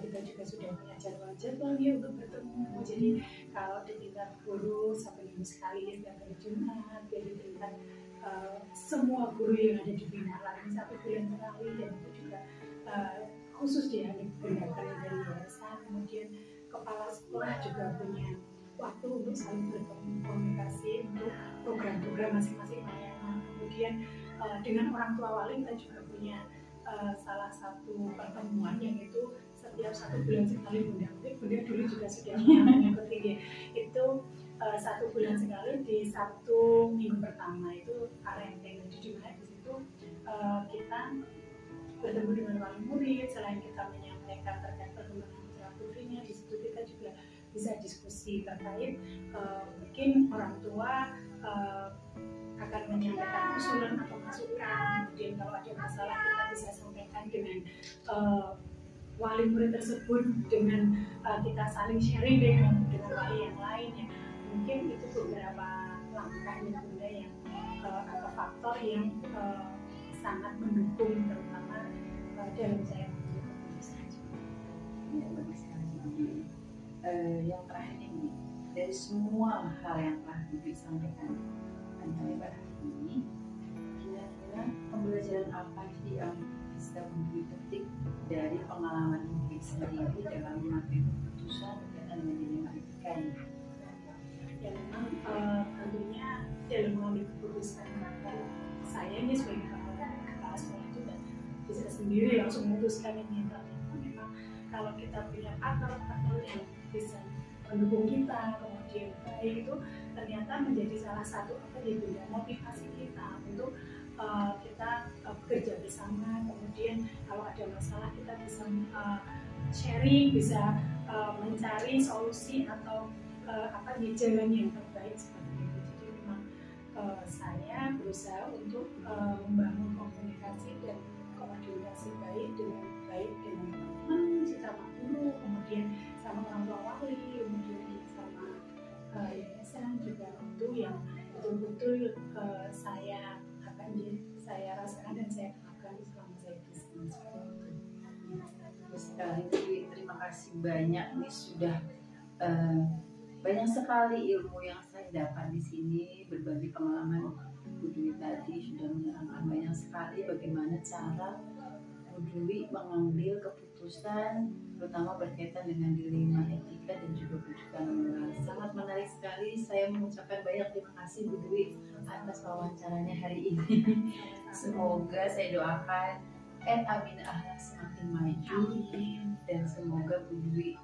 kita juga sudah punya jadwal ya untuk bertemu. Jadi kalau di tingkat guru sampai minggu sekali, setiap hari Jumat, jadi tingkat semua guru yang ada di Bina lain 1 bulan sekali, dan itu juga khusus diadakan dari yayasan. Kemudian kepala sekolah juga punya waktu untuk saling berkomunikasi untuk program-program masing-masing layanan. Kemudian dengan orang tua wali kita juga punya salah satu pertemuan yang itu setiap 1 bulan sekali. Bunda dulu juga sudah mengikuti itu 1 bulan sekali di Sabtu minggu pertama itu parenting. Jadi di situ kita bertemu dengan wali murid, selain kita menyampaikan terkait perkembangan putrinya, di situ kita juga bisa diskusi terkait mungkin orang tua akan menyampaikan usulan atau masukan. Kemudian kalau ada masalah kita bisa sampaikan dengan wali murid tersebut, dengan kita saling sharing dengan wali yang lain ya. Mungkin itu beberapa langkah yang Bunda yang atau faktor yang sangat mendukung, terutama dalam saya mengambil keputusan. Ya, bagus sekali. Yang terakhir ini, dari semua hal yang telah disampaikan kami pada hari ini, kira-kira pembelajaran apa sih yang bisa Budi petik dari pengalaman Budi sendiri dalam mengambil keputusan berkaitan dengan dilema etika ini? Ya memang tentunya dalam mengambil keputusan, saya ini sebagai kepala sekolah itu tidak bisa sendiri langsung memutuskan ini. Memang kalau kita punya partner yang bisa mendukung kita, kemudian baik, itu ternyata menjadi salah satu motivasi kita untuk kita bekerja bersama. Kemudian kalau ada masalah kita bisa sharing, bisa mencari solusi atau di jalan yang terbaik seperti itu. Jadi memang saya berusaha untuk membangun komunikasi dan komunikasi baik dengan teman, sama guru, kemudian sama orang tua wali, kemudian sama yayasan juga itu yang betul-betul saya rasakan dan saya terapkan selama saya di sini. Sekali terima kasih banyak, ini sudah banyak sekali ilmu yang saya dapat di sini. Berbagi pengalaman Bu Dwi tadi sudah menerangkan banyak sekali bagaimana cara Bu Dwi mengambil keputusan, terutama berkaitan dengan dilema etika dan juga rujukan moral. Sangat menarik sekali. Saya mengucapkan banyak terima kasih Bu Dwi atas wawancaranya hari ini. Semoga saya doakan Aminah Ahlak semakin maju dan semoga Bu Dwi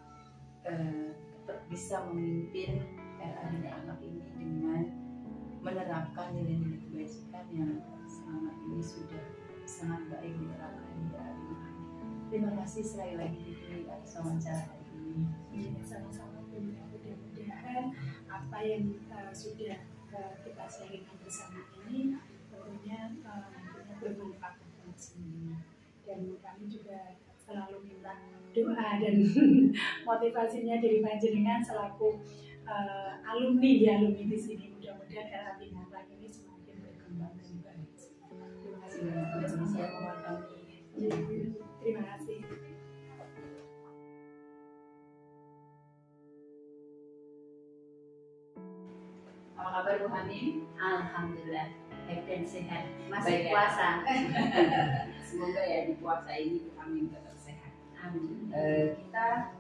bisa memimpin Aminah Ahlak ini dengan menerapkan nilai-nilai kebajikan yang selama ini sudah sangat baik diterapkan di Aminah. Terima kasih sekali lagi Bu Dwi atas wawancara hari ini. Sama-sama, mudah-mudahan apa yang sudah kita sharingkan bersama ini tentunya nantinya bermanfaat untuk semuanya. Dan kami juga selalu minta doa dan motivasinya dari panjenengan selaku alumni di sini. Mudah-mudahan Aminah Ahlak ini semakin berkembang dan baik. Terima kasih banyak. Terima kasih. Apa kabar Bu Hamim? Alhamdulillah baik dan sehat. Baik, Masih ya. puasa. Semoga ya di puasa ini Bu Hamim tetap sehat. Amin. Kita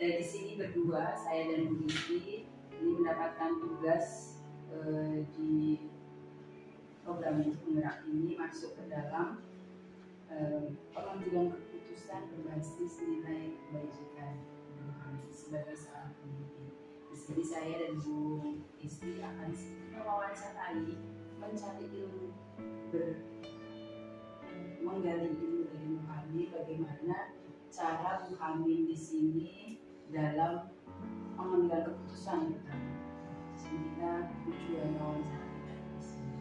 di sini berdua, saya dan Bu Dwi ini mendapatkan tugas di program penggerak ini masuk ke dalam pengambilan keputusan berbasis nilai kebajikan sebagai seorang pemimpin. Di sini saya dan Bu Isti akan mewawancarai, mencari ilmu, menggali ilmu dari Bu Hamim, bagaimana cara Bu Hamim di sini dalam mengambil keputusan pertama. Kita tujuan wawancara kita di sini.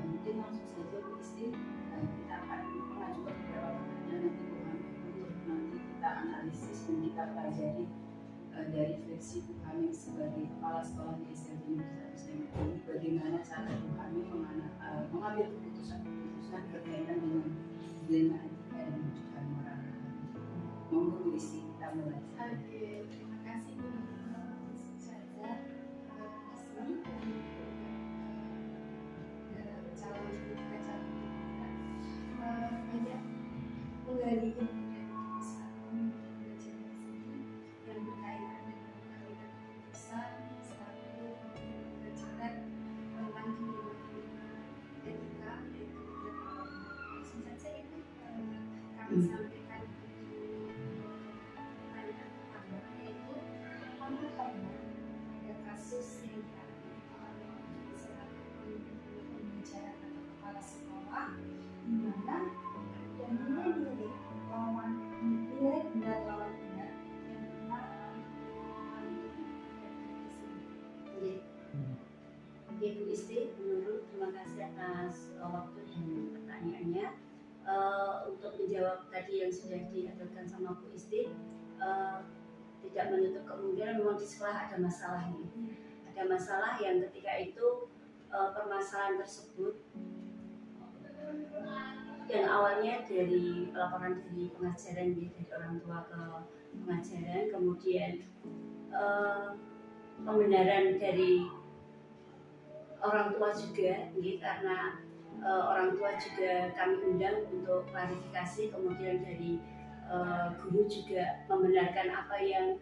Mungkin langsung saja Bu Isti, kita akan mengajukan beberapa pertanyaan nanti Bu Hamim untuk nanti kita analisis dan kita pelajari dari versi Bu Hamim sebagai kepala sekolah di SMP Negeri 1 Sleman ini, bagaimana cara Bu Hamim mengambil keputusan berkaitan dengan dilema etika dan rujukan moral. Monggo Bu Isti, kita mulai. Oke, terima kasih Bu Ustazah Asmi calon kita banyak menggali ilmu dari satu belajar di sini yang berkaitan dengan mengambil keputusan selaku belajar tentang dilema etika yaitu langsung saja ini kami sampaikan yaitu pengetahuan pada kasus yang dialami selaku pembicara atau kepala sekolah di mana dan nilai-nilai benar lawan benar yang benar Oke Bu Isti, menurut terima kasih atas waktu dan pertanyaannya. Untuk menjawab tadi yang sudah diaturkan sama Bu Isti, tidak menutup kemungkinan memang di sekolah ada masalah nih. Ada masalah yang ketika itu permasalahan tersebut yang awalnya dari laporan dari pengajaran dari orang tua ke pengajaran, kemudian pembenaran dari orang tua juga, karena orang tua juga kami undang untuk klarifikasi, kemudian dari guru juga membenarkan apa yang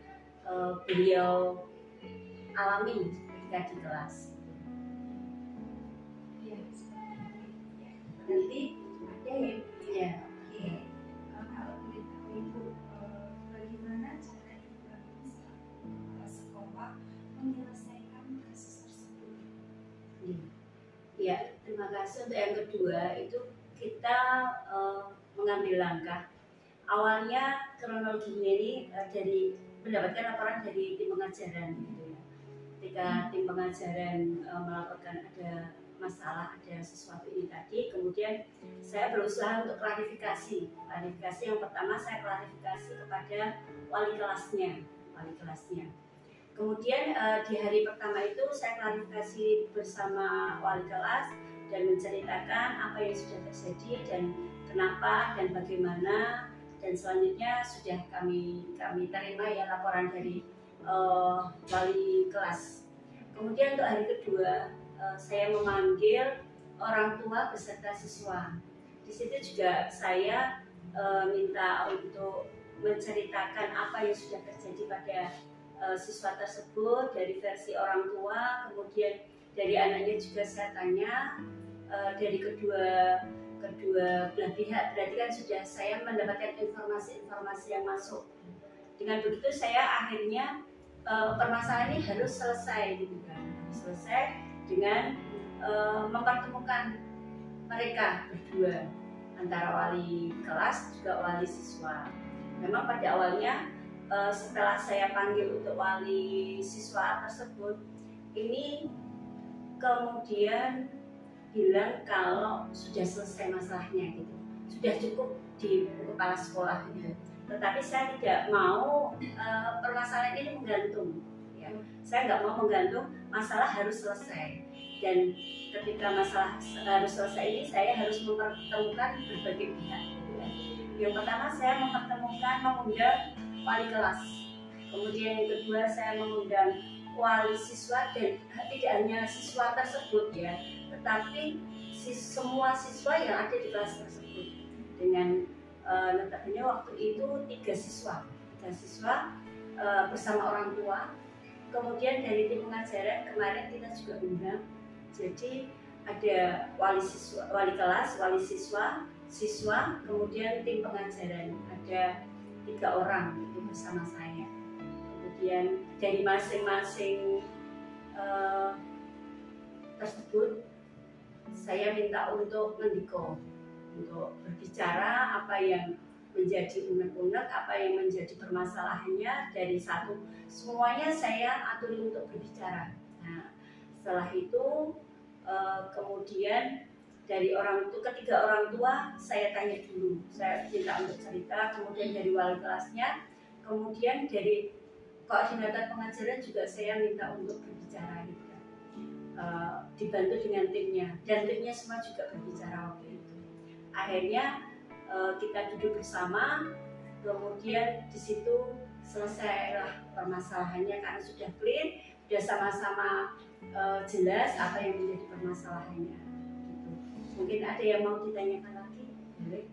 beliau alami ketika di kelas. Nanti ada ya. kalau boleh tahu Ibu bagaimana cara Ibu sekolah menyelesaikan kasus tersebut? Ya, terima kasih. Untuk yang kedua itu kita mengambil langkah. Awalnya kronologinya ini dari mendapatkan laporan dari tim pengajaran gitu ya. Ketika tim pengajaran melaporkan ada masalah, ada sesuatu ini tadi, kemudian saya berusaha untuk klarifikasi. Yang pertama saya klarifikasi kepada wali kelasnya. Kemudian di hari pertama itu saya klarifikasi bersama wali kelas dan menceritakan apa yang sudah terjadi dan kenapa dan bagaimana, dan selanjutnya sudah kami terima ya laporan dari wali kelas. Kemudian untuk hari kedua saya memanggil orang tua beserta siswa. Di situ juga saya minta untuk menceritakan apa yang sudah terjadi pada siswa tersebut dari versi orang tua, kemudian dari anaknya juga saya tanya, dari kedua belah pihak, berarti kan sudah saya mendapatkan informasi yang masuk. Dengan begitu saya akhirnya permasalahan ini harus selesai gitu kan, selesai dengan mempertemukan mereka berdua antara wali kelas juga wali siswa. Memang pada awalnya setelah saya panggil untuk wali siswa tersebut, ini kemudian bilang kalau sudah selesai masalahnya gitu, sudah cukup di kepala sekolah gitu. Tetapi saya tidak mau permasalahan ini menggantung ya. Saya nggak mau menggantung, masalah harus selesai, dan ketika masalah harus selesai ini saya harus mempertemukan berbagai pihak gitu ya. Yang pertama saya mengundang wali kelas, kemudian yang kedua saya mengundang wali siswa, dan tidak hanya siswa tersebut ya, tetapi semua siswa yang ada di kelas tersebut. Dengan notabene waktu itu 3 siswa bersama orang tua. Kemudian dari tim pengajaran kemarin kita juga undang, jadi ada wali kelas, wali siswa, kemudian tim pengajaran ada 3 orang itu bersama saya. Kemudian dari masing-masing tersebut saya minta untuk mendiko, untuk berbicara apa yang menjadi unek-unek, apa yang menjadi permasalahannya dari satu. Semuanya saya atur untuk berbicara. Nah, setelah itu kemudian dari ketiga orang tua saya tanya dulu, saya minta untuk cerita, kemudian dari wali kelasnya, kemudian dari koordinator pengajaran juga saya minta untuk berbicara gitu. Dibantu dengan timnya, dan timnya semua juga berbicara waktu itu. Akhirnya kita duduk bersama, kemudian di situ selesailah permasalahannya karena sudah clear, sudah sama-sama jelas apa yang menjadi permasalahannya. Mungkin ada yang mau ditanyakan lagi? Boleh?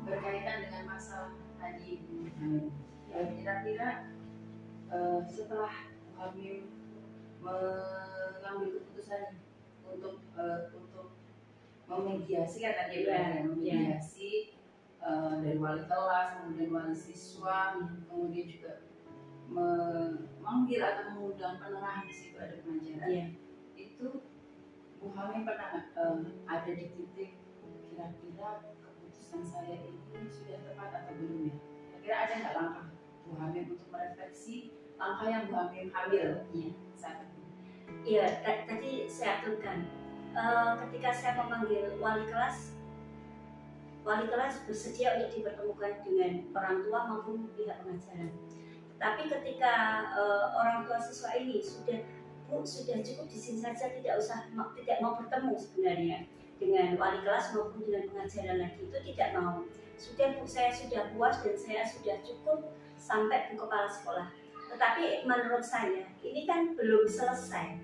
Berkaitan dengan masalah tadi, kira-kira setelah kami mengambil keputusan untuk memediasi kan tadi memediasi dari wali kelas, kemudian wali siswa, kemudian juga memanggil atau mengundang penengah, di situ ada pengajaran. Itu Bu Hamim pernah ada di titik kira-kira keputusan saya ini sudah tepat atau belum ya? Kira-kira ada nggak langkah Bu Hamim untuk merefleksi langkah yang Bu Hamim ambil saat itu? Iya, tadi saya aturkan ketika saya memanggil wali kelas bersedia untuk dipertemukan dengan orang tua maupun pihak pengajaran. Tapi ketika orang tua siswa ini sudah cukup di sini saja, tidak mau bertemu sebenarnya dengan wali kelas maupun dengan pengajaran lagi, itu tidak mau. Saya sudah puas dan saya sudah cukup sampai ke kepala sekolah. Tetapi menurut saya ini kan belum selesai.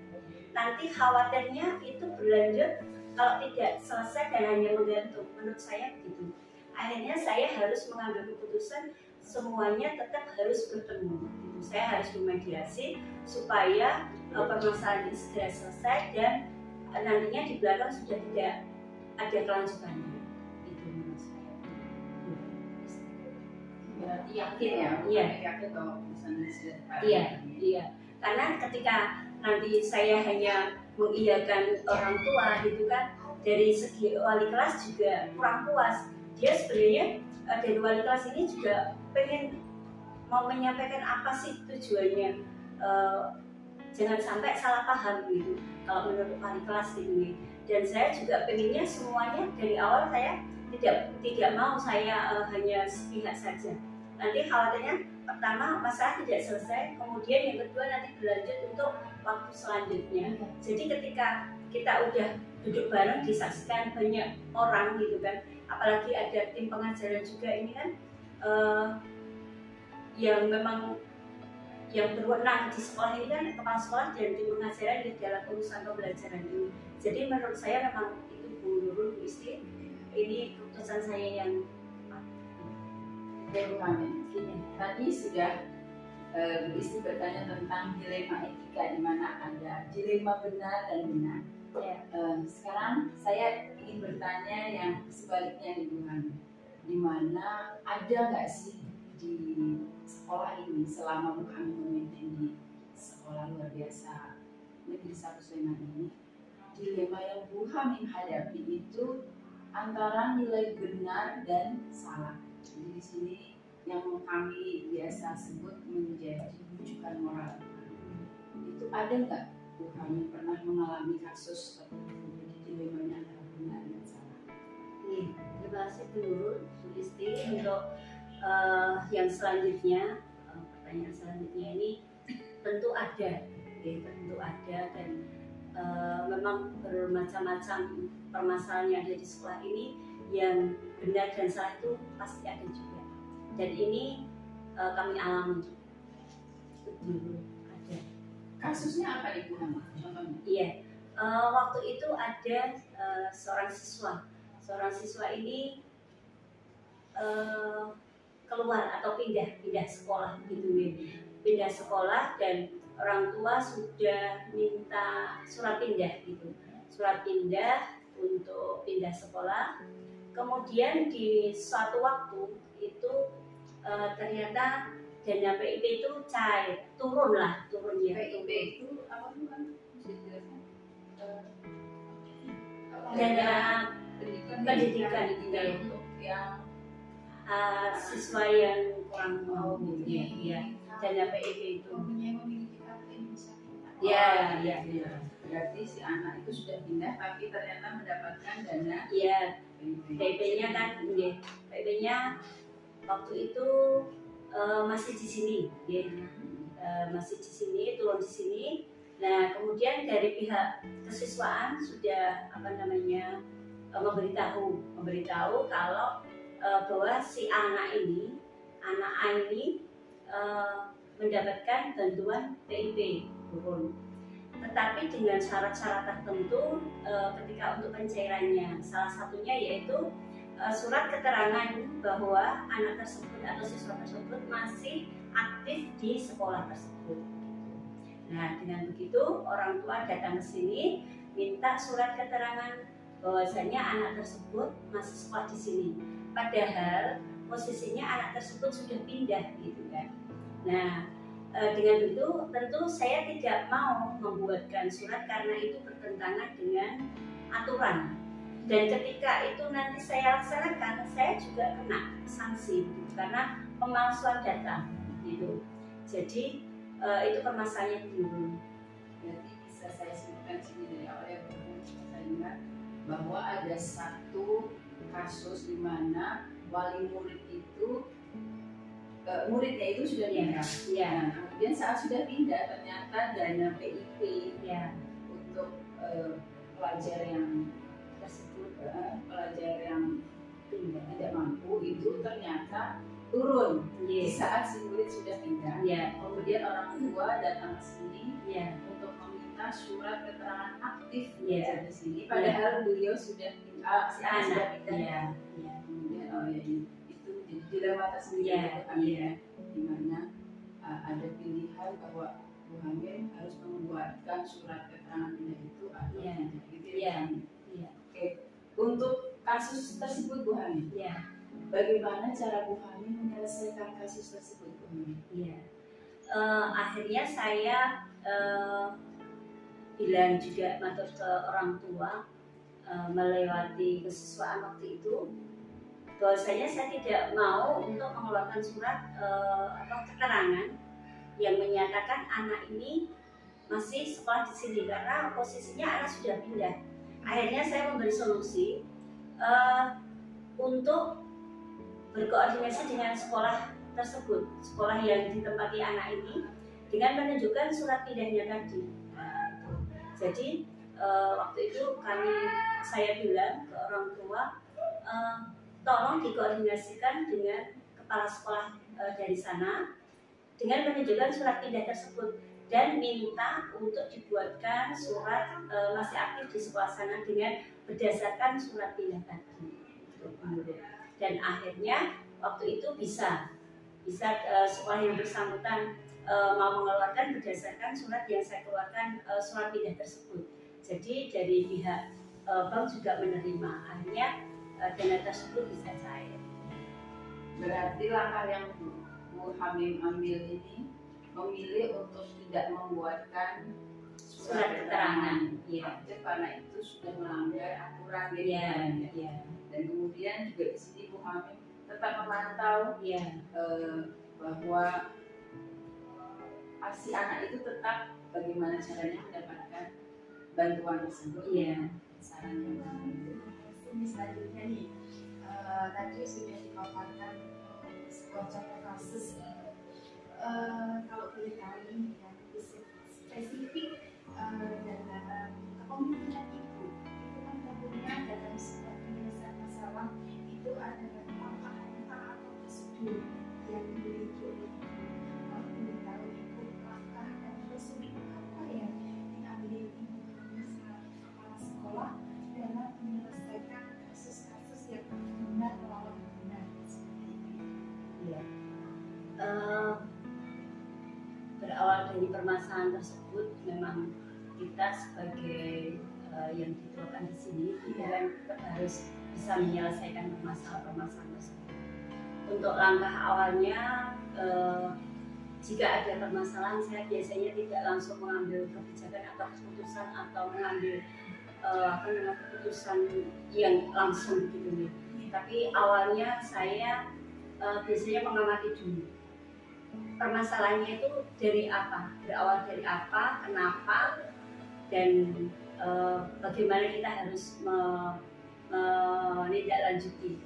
Nanti khawatirnya itu berlanjut kalau tidak selesai dan hanya menggantung. Menurut saya begitu. Akhirnya saya harus mengambil keputusan semuanya tetap harus bertemu. Saya harus memediasi supaya permasalahan ini segera selesai dan nantinya di belakang sudah tidak ada kelanjutannya. Itu menurut saya. Berarti yakin ya? Iya. Yakin bahwa keputusan ini sudah tepat. Iya. Karena ketika nanti saya hanya mengiyakan orang tua gitu kan, dari segi wali kelas juga kurang puas. Dia sebenarnya dari wali kelas ini juga pengen mau menyampaikan apa sih tujuannya. Jangan sampai salah paham gitu kalau menurut wali kelas ini. Dan saya juga pengennya semuanya dari awal saya tidak mau saya hanya sepihak saja. Nanti khawatirnya pertama masalah tidak selesai, kemudian yang kedua nanti berlanjut untuk waktu selanjutnya. Jadi ketika kita udah duduk bareng disaksikan banyak orang gitu kan, apalagi ada tim pengajaran juga ini kan yang memang yang berwenang di sekolah ini kan kepala sekolah dan tim pengajaran di dalam urusan pembelajaran ini. Jadi menurut saya memang itu Bu Nurul, Bu Isti, ini keputusan saya yang tadi sudah Bu Isti bertanya tentang dilema etika, di mana ada dilema benar dan benar. ya, Sekarang saya ingin bertanya yang sebaliknya nih Bu Hani, di mana ada nggak sih di sekolah ini selama Bu Hani memimpin di sekolah luar biasa Negeri 1 Sleman ini, dilema yang Bu Hani hadapi itu antara nilai benar dan salah. Jadi di sini yang kami biasa sebut menjadi rujukan moral. Itu ada nggak Bu Hani pernah mengalami kasus seperti itu, jadi dilemanya antara benar dan salah? terima kasih Bu Nurul, Bu Isti untuk yang selanjutnya, pertanyaan selanjutnya ini tentu ada, ya, tentu ada dan memang bermacam-macam permasalahan yang ada di sekolah ini, yang benar dan salah itu pasti ada juga. Dan ini kami alami juga. Betul, ada. Kasusnya apa Ibu Hani? Contohnya? Iya, waktu itu ada seorang siswa ini keluar atau pindah sekolah gitu ya. Pindah sekolah dan orang tua sudah minta surat pindah gitu. Surat pindah untuk pindah sekolah. Kemudian di suatu waktu itu ternyata dana PIP itu cair, turun ya. PIP itu apa Bu Hani? Bisa dijelaskan? Dana pendidikan untuk yang siswa yang kurang mau gitu ya. Dana PIP itu. memiliki kartu Indonesia Pintar. Ya. Berarti si anak itu sudah pindah tapi ternyata mendapatkan dana Iya, PIP. PIP-nya kan, PIP-nya waktu itu masih di sini, ya. Masih di sini, turun di sini. Nah, kemudian dari pihak kesiswaan sudah memberitahu kalau bahwa si anak A ini mendapatkan bantuan PIP turun. Tetapi dengan syarat-syarat tertentu ketika untuk pencairannya, salah satunya yaitu surat keterangan bahwa anak tersebut atau siswa tersebut masih aktif di sekolah tersebut. Nah, dengan begitu orang tua datang ke sini minta surat keterangan bahwasanya anak tersebut masih sekolah di sini. Padahal posisinya anak tersebut sudah pindah gitu kan. Nah, dengan begitu tentu saya tidak mau membuatkan surat karena itu bertentangan dengan aturan. Dan ketika itu nanti saya laksanakan, saya juga kena sanksi gitu, karena pemalsuan data gitu. Jadi itu permasalahannya dulu. Berarti bisa saya simpulkan sini dari awal ya Bu, saya ingat bahwa ada satu kasus di mana wali murid itu muridnya itu sudah pindah. Ya. Nah, kemudian saat sudah pindah ternyata dana PIP Ya. untuk pelajar yang tersebut, pelajar yang tidak mampu itu ternyata turun di saat si murid sudah pindah. Ya. Kemudian orang tua datang ke sini Ya. untuk meminta surat keterangan aktif Ya. di sini. Padahal beliau sudah pindah, si anak sudah pindah. Ya. Kemudian itu jadi dilema tersendiri Ya. untuk kami ya, di mana ada pilihan bahwa Bu Hamil harus membuatkan surat keterangan pindah itu atau Ya. tidak. Gitu Ya. ya. Ya. Oke, untuk kasus tersebut Bu Hamil, Ya. bagaimana cara Bu Hamil menyelesaikan kasus tersebut Bu Hamil? Ya. Akhirnya saya bilang juga matur ke orang tua melewati kesiswaan waktu itu, bahwasanya saya tidak mau untuk mengeluarkan surat atau keterangan yang menyatakan anak ini masih sekolah di sini karena posisinya anak sudah pindah. Akhirnya saya memberi solusi untuk berkoordinasi dengan sekolah tersebut, sekolah yang ditempati anak ini, dengan menunjukkan surat pindahnya tadi. Jadi waktu itu saya bilang ke orang tua, tolong dikoordinasikan dengan kepala sekolah dari sana dengan menunjukkan surat pindah tersebut dan minta untuk dibuatkan surat masih aktif di sekolah sana dengan berdasarkan surat pindah tadi. Dan akhirnya waktu itu bisa sekolah yang bersangkutan mau mengeluarkan berdasarkan surat yang saya keluarkan, surat pindah tersebut. Jadi dari pihak bank juga menerima, akhirnya dana tersebut bisa cair. Berarti langkah yang Bu Hamim ambil ini memilih untuk tidak membuatkan surat keterangan, ya. Karena itu sudah melanggar aturan gitu Ya. Dan kemudian juga di sini Bu Hamim tetap memantau Ya. Bahwa si anak itu tetap bagaimana caranya mendapatkan bantuan tersebut. Iya. Sarannya. Ini selanjutnya nih, tadi sudah dipaparkan sebuah contoh kasus. Kalau boleh tahu nih, yang spesifik dalam kepemimpinan ibu, itu kan tentunya dalam sebuah penyelesaian masalah itu ada langkah-langkah atau prosedur yang dimiliki oleh ibu. Kalau boleh tahu ibu, langkah dan prosedur apa yang diambil ibu selaku kepala sekolah dalam menyelesaikan kasus-kasus yang benar melawan benar seperti ini? Ya. Berawal dari permasalahan tersebut, memang kita sebagai yang dituakan di sini kita kan harus bisa menyelesaikan permasalahan tersebut. Untuk langkah awalnya, jika ada permasalahan, saya biasanya tidak langsung mengambil kebijakan atau keputusan atau mengambil keputusan yang langsung gitu nih. Tapi awalnya saya biasanya mengamati dulu permasalahannya itu dari apa, berawal dari apa, kenapa, dan bagaimana kita harus menindaklanjuti.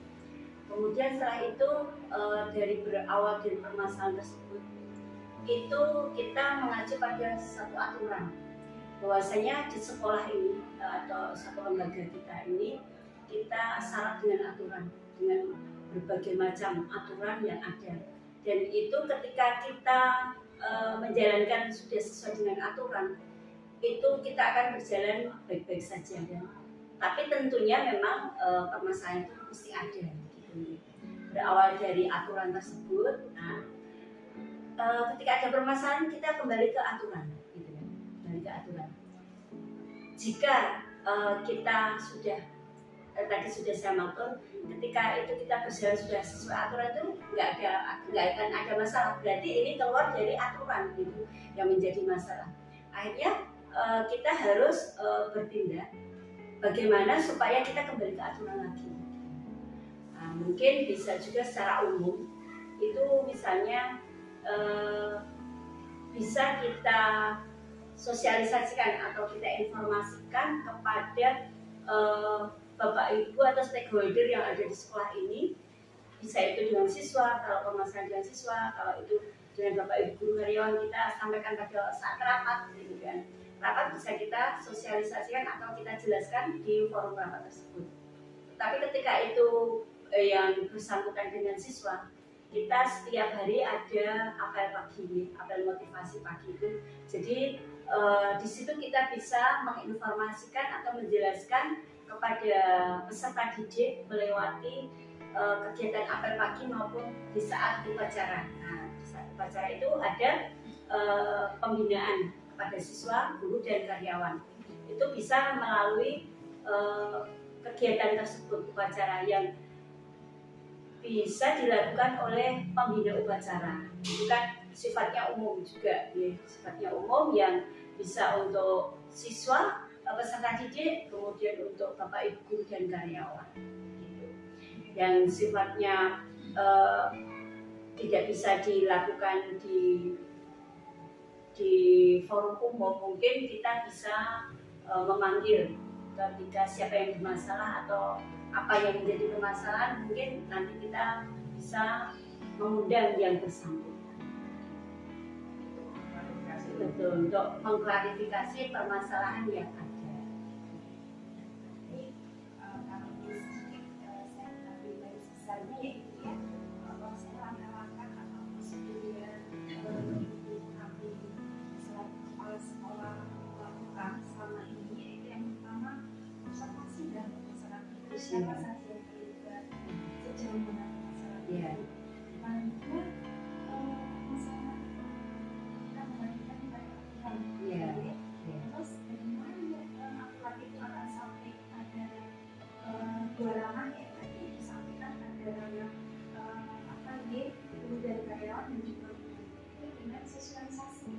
Kemudian setelah itu berawal dari permasalahan tersebut, itu kita mengacu pada satu aturan bahwasanya di sekolah ini atau satu lembaga kita ini kita syarat dengan aturan, dengan berbagai macam aturan yang ada. Dan itu ketika kita menjalankan sudah sesuai dengan aturan, itu kita akan berjalan baik-baik saja. Tapi tentunya memang permasalahan itu mesti ada. Gitu. Berawal dari aturan tersebut, ketika ada permasalahan kita kembali ke aturan. Gitu ya. Kembali ke aturan. Jika kita sudah tadi sudah saya maklum, ketika itu kita berjalan sudah sesuai aturan itu nggak akan ada masalah. Berarti ini keluar dari aturan gitu yang menjadi masalah. Akhirnya kita harus bertindak bagaimana supaya kita kembali ke aturan lagi. Mungkin bisa juga secara umum itu misalnya bisa kita sosialisasikan atau kita informasikan kepada Bapak Ibu atau stakeholder yang ada di sekolah ini, bisa itu dengan siswa, kalau permasalahan dengan siswa, kalau itu dengan Bapak Ibu guru karyawan, kita sampaikan pada saat rapat, gitu kan. Rapat bisa kita sosialisasikan atau kita jelaskan di forum rapat tersebut. Tapi ketika itu yang bersangkutan dengan siswa, kita setiap hari ada apel pagi, apel motivasi pagi itu. Jadi di situ kita bisa menginformasikan atau menjelaskan kepada peserta didik melewati kegiatan apel pagi maupun di saat upacara. Nah, di saat upacara itu ada pembinaan kepada siswa, guru, dan karyawan. Itu bisa melalui kegiatan tersebut, upacara yang bisa dilakukan oleh pembina upacara. Itu kan sifatnya umum juga, ya. Sifatnya umum yang bisa untuk siswa, peserta didik, kemudian untuk Bapak Ibu guru dan karyawan. Gitu. yang sifatnya tidak bisa dilakukan di forum umum, mungkin kita bisa memanggil ketika siapa yang bermasalah atau apa yang menjadi permasalahan, mungkin nanti kita bisa mengundang yang bersangkutan. Betul, untuk mengklarifikasi permasalahan yang ada. Kalau sedikit saya ambil garis besarnya yaitu ya, saya langkah-langkah atau prosedur yang kami selaku kepala sekolah lakukan selama ini, yaitu yang pertama observasi dan masyarakat, siapa saja yang terlibat, sejauh mana masyarakat. Yang kedua, masalah kita membagikan aturan. Terus bagaimana aturan itu akan sampai pada dua ranah ya, tadi disampaikan ada ranah guru dan karyawan dan juga itu dengan sosialisasi.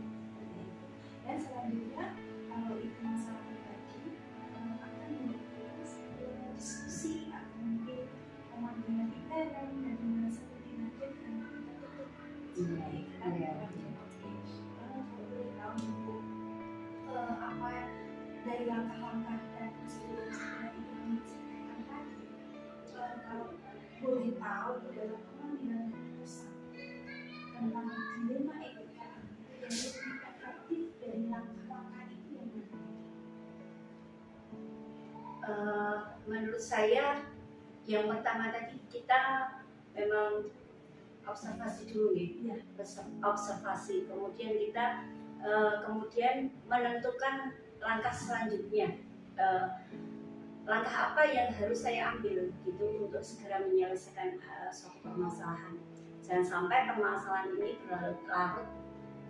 Dan selanjutnya kalau itu masalah pribadi akan mengikuti diskusi atau mungkin pemanggilan intern dan dengan seperti nanti dan kita tutup supaya kita boleh tahu untuk apa dari langkah-langkah dan prosedur yang itu diceritakan tadi. Kalau boleh tahu itu dalam pengambilan keputusan tentang dilema etika yang lebih efektif dari langkah-langkah itu yang berbeda. Menurut saya yang pertama tadi kita memang observasi dulu nih, observasi, kemudian kita kemudian menentukan langkah selanjutnya, langkah apa yang harus saya ambil gitu untuk segera menyelesaikan suatu permasalahan. Jangan sampai permasalahan ini berlarut-larut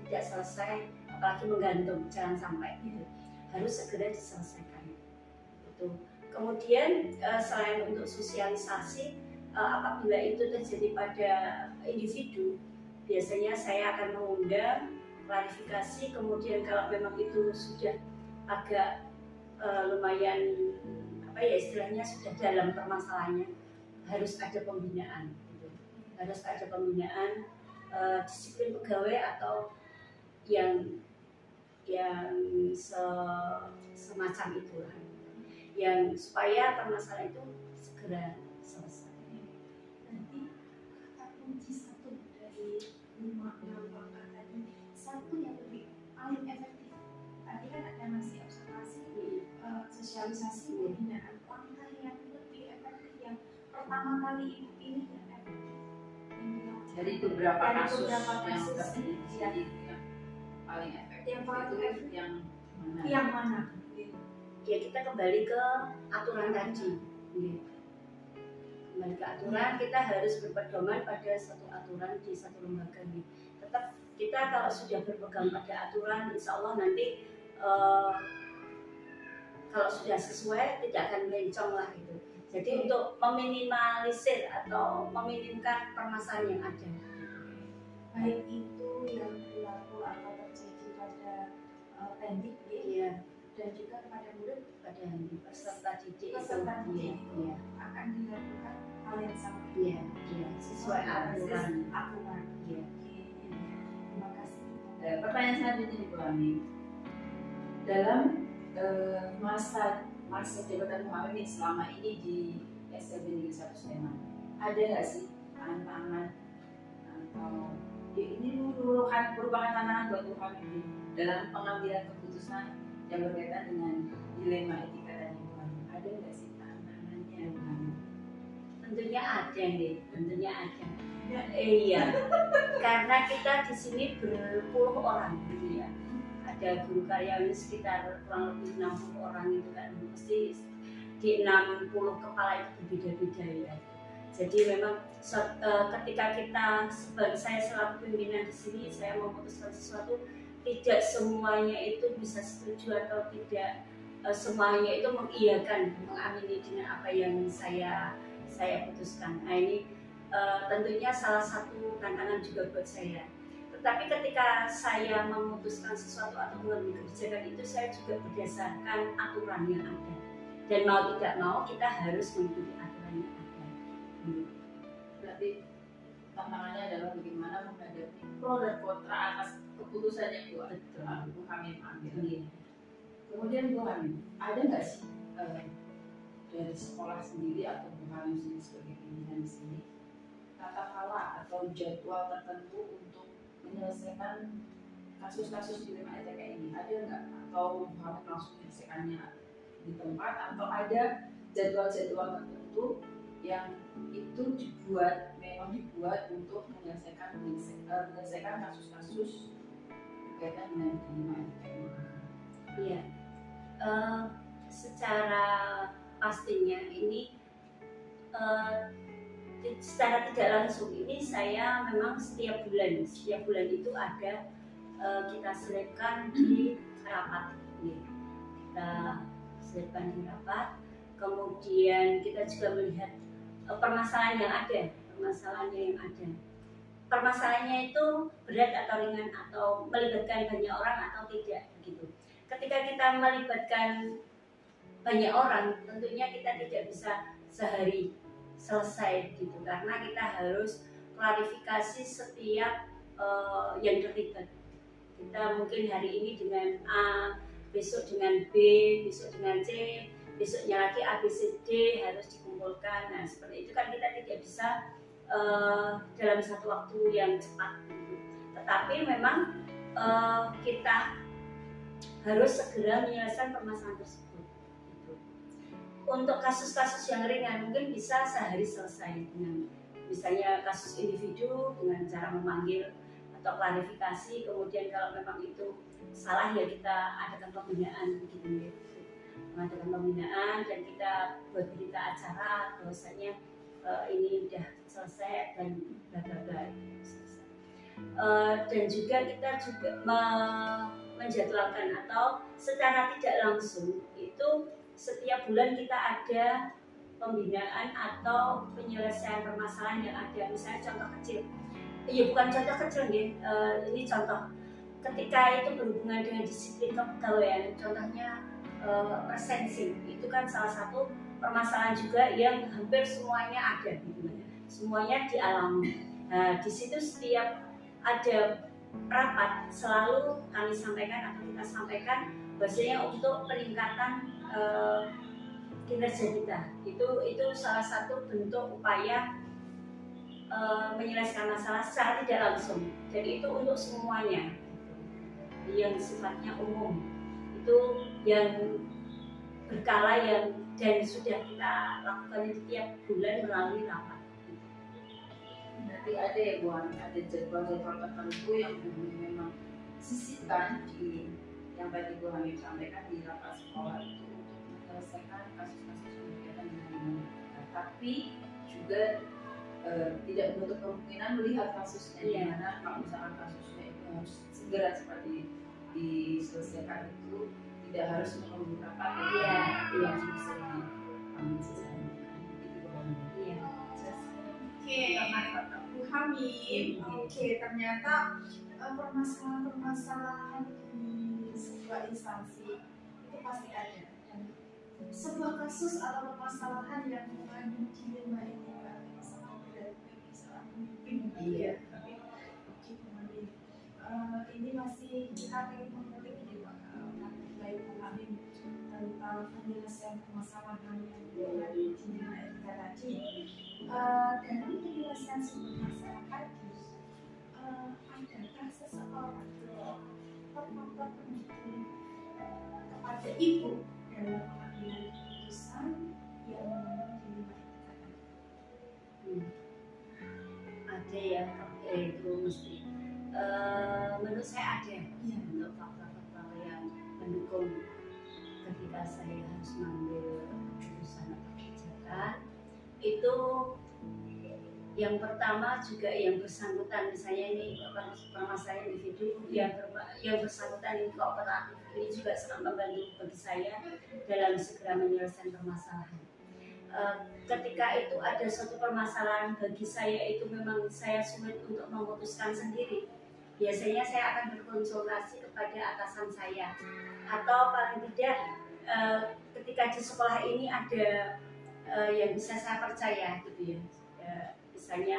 tidak selesai, apalagi menggantung, jangan sampai gitu. Harus segera diselesaikan. Gitu. Kemudian selain untuk sosialisasi, apabila itu terjadi pada individu, biasanya saya akan mengundang klarifikasi. Kemudian kalau memang itu sudah agak lumayan apa ya istilahnya sudah dalam permasalahannya, harus ada pembinaan. Gitu. Harus ada pembinaan disiplin pegawai atau yang semacam itulah, yang supaya permasalahan itu segera selesai. Nanti kata kunci satu dari 5-6 langkah tadi, satu yang lebih paling efektif. Tadi kan ada masih observasi, sosialisasi, pembinaan. Langkah yang lebih efektif yang pertama kali ibu pilih yang efektif. Dari beberapa kasus yang terjadi, yang paling efektif yang paling itu efektif yang mana? yang mana? Ya kita kembali ke aturan tadi. Kembali ke aturan, kita harus berpedoman pada satu aturan di satu lembaga. Tetap kita kalau sudah berpegang pada aturan, insya Allah nanti kalau sudah sesuai tidak akan melencong lah gitu. Jadi untuk meminimalisir atau meminimkan permasalahan yang ada. Baik itu yang berlaku atau terjadi pada pendik Iya. dan juga kepada murid, Pada peserta didik peserta didik iya. akan dilakukan hal yang sama. Iya, iya, sesuai aturan. Aturan. Iya. Terima kasih. Pertanyaan selanjutnya Ibu Ami, dalam masa jabatan Bu Ami selama ini di SLB Negeri 1 Sleman, ada nggak sih tantangan atau ini merupakan tantangan buat Bu Ami dalam pengambilan keputusan yang berkaitan dengan dilema etika tadi Bu Ami? Ada nggak sih tantangannya Bu Ami? Tentunya ada nih, tentunya ada. Iya, karena kita di sini berpuluh orang gitu ya. Ada guru karyawan sekitar kurang lebih 60 orang itu kan, mesti di 60 kepala itu berbeda-beda ya. Jadi memang ketika kita saya selaku pimpinan di sini, saya memutuskan sesuatu, tidak semuanya itu bisa setuju atau tidak semuanya itu mengiyakan, mengamini dengan apa yang saya putuskan. Nah ini tentunya salah satu tantangan juga buat saya. Tetapi ketika saya memutuskan sesuatu atau mengambil kebijakan itu, saya juga berdasarkan aturan yang ada. Dan mau tidak mau kita harus mengikuti aturan yang ada. pro dan kontra atas keputusan yang Bu Hamim ambil. Kemudian Bu Hamim, ada nggak sih dari sekolah sendiri atau Bu Hamim sendiri sebagai pimpinan di sini tata cara atau jadwal tertentu untuk menyelesaikan kasus-kasus di lima ETK ini? Ada nggak? Atau Bu Hamim langsung menyelesaikannya di tempat, atau ada jadwal-jadwal tertentu yang itu memang dibuat untuk menyelesaikan kasus-kasus berkaitan dengan lima ETK? Iya, secara pastinya ini secara tidak langsung ini saya memang setiap bulan itu ada kita selipkan di rapat, kita selipkan di rapat. Kemudian kita juga melihat permasalahan yang ada. Permasalahannya itu berat atau ringan, atau melibatkan banyak orang atau tidak begitu. Ketika kita melibatkan banyak orang, tentunya kita tidak bisa sehari selesai gitu, karena kita harus klarifikasi setiap yang terlibat. Kita mungkin hari ini dengan A, besok dengan B, besok dengan C, besoknya lagi A, B, C, D harus dikumpulkan. Nah seperti itu kan kita tidak bisa dalam satu waktu yang cepat gitu. Tetapi memang kita harus segera menyelesaikan permasalahan tersebut gitu. Untuk kasus-kasus yang ringan mungkin bisa sehari selesai, dengan misalnya kasus individu dengan cara memanggil atau klarifikasi. Kemudian kalau memang itu salah ya kita adakan pembinaan begitu, mengadakan pembinaan dan kita buat berita acara bahwasanya ini sudah selesai dan bla bla bla selesai. Dan juga kita juga menjadwalkan atau secara tidak langsung itu setiap bulan kita ada pembinaan atau penyelesaian permasalahan yang ada. Misalnya contoh kecil, ya bukan contoh kecil nih, ini contoh ketika itu berhubungan dengan disiplin kepegawaian, contohnya persensing itu kan salah satu permasalahan juga yang hampir semuanya ada gitu, semuanya dialami. Nah di situ setiap ada rapat selalu kami sampaikan atau kita sampaikan bahwasanya untuk peningkatan kinerja kita itu salah satu bentuk upaya menyelesaikan masalah secara tidak langsung. Jadi itu untuk semuanya yang sifatnya umum, itu yang berkala yang dan sudah kita lakukan itu tiap bulan melalui rapat. Nanti ada ya Bu, ada jadwal-jadwal tertentu yang memang sisihkan di yang tadi Bu Hamim sampaikan di rapat sekolah itu untuk menyelesaikan kasus-kasus yang berkaitan dengan dinamika. Tapi juga tidak menutup kemungkinan melihat kasusnya, di mana kalau misalkan kasusnya itu harus segera seperti diselesaikan, itu tidak harus menunggu rapat, itu langsung bisa diambil sisanya. Itu Bu Hamim. Iya. Oke, Bu Hamim. Oke, ternyata permasalahan-permasalahan di sebuah instansi itu pasti ada. Dan sebuah kasus atau permasalahan yang mengandung dilema ini sama berarti salah pemimpin. Iya. Ini masih kita ingin mengulik ini Pak, baik Bu Hamim tentang penyelesaian permasalahan yang menjadi dilema etika tadi. Dari penyelesaian sebuah masalah tadi, adakah seseorang faktor pendukung kepada ibu dalam mengambil keputusan yang dilema etika? Ada ya, itu mesti. Menurut saya ada untuk faktor-faktor yang mendukung ketika saya harus mengambil keputusan atau kebijakan. Itu yang pertama juga yang bersangkutan, misalnya ini permasalahan individu yang bersangkutan ini kooperatif, ini juga sangat membantu bagi saya dalam segera menyelesaikan permasalahan. Ketika itu ada suatu permasalahan bagi saya itu memang saya sulit untuk memutuskan sendiri, biasanya saya akan berkonsultasi kepada atasan saya, atau paling tidak ketika di sekolah ini ada yang bisa saya percaya gitu ya. Misalnya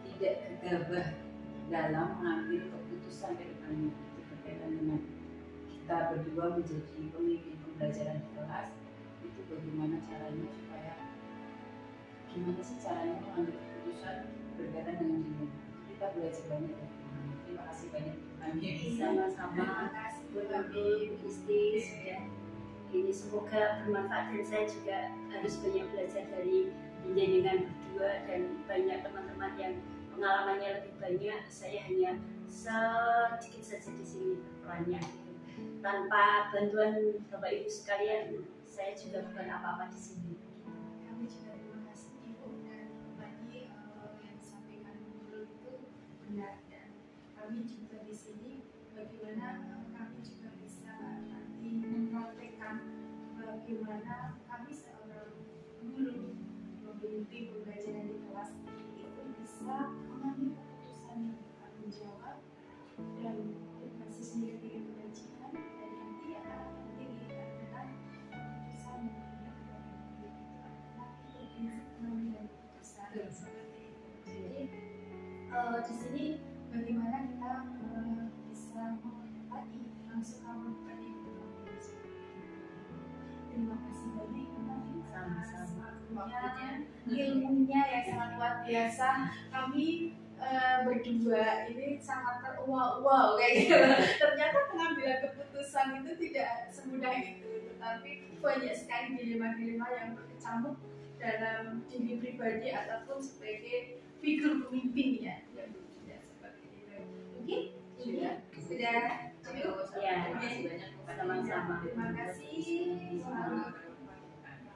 tidak gegabah dalam mengambil keputusan ke depannya. Itu berkaitan dengan kita berdua menjadi pemimpin pembelajaran di kelas, itu bagaimana caranya supaya gimana sih caranya mengambil keputusan berkaitan dengan diri. Kita belajar banyak dari Tuhan. Terima kasih banyak Tuhan. Sama-sama. Terima kasih Bu Babi. Isti sudah ini semoga bermanfaat, dan saya juga harus banyak belajar dari dengan berdua dan banyak teman-teman yang pengalamannya lebih banyak. Saya hanya sedikit saja di sini perannya. Tanpa bantuan Bapak Ibu sekalian, saya juga bukan apa-apa di sini. Kami juga terima kasih Ibu dan Bagi yang disampaikan dulu itu benar, dan kami juga di sini bagaimana kami juga bisa nanti mempraktekkan bagaimana kami seorang guru memimpin pembelajaran di kelas itu bisa mengambil keputusan yang bertanggung jawab dan masih sendiri dengan kebajikan, dan nanti akan dilihat dengan keputusan yang benar dan yang itu adalah prinsip pengambilan keputusan seperti itu. Jadi di sini bagaimana kita bisa tadi langsung tadi terima kasih banyak kembali Sama-sama. ilmunya yang sangat luar biasa. Kami berdua ini sangat wow kayak gitu. Ternyata pengambilan keputusan itu tidak semudah itu, tetapi banyak sekali dilema-dilema yang berkecamuk dalam diri pribadi ataupun sebagai figur pemimpin ya. Tidak seperti itu. Mungkin sudah cukup. Ya, Terima kasih banyak. sama-sama. Terima kasih.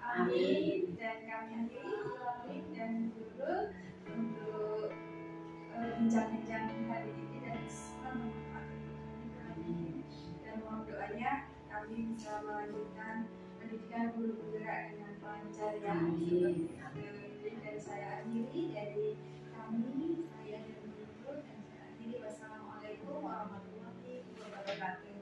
Amin. Dan kami akhiri dan dulu untuk bincang-bincang hari ini, dan semoga bermanfaat. Dan mohon doanya kami bisa melanjutkan pendidikan guru penggerak dengan lancar ya. Amin. Dan saya akhiri dari kami, saya dan guru, dan saya akhiri. Wassalamualaikum warahmatullahi wabarakatuh.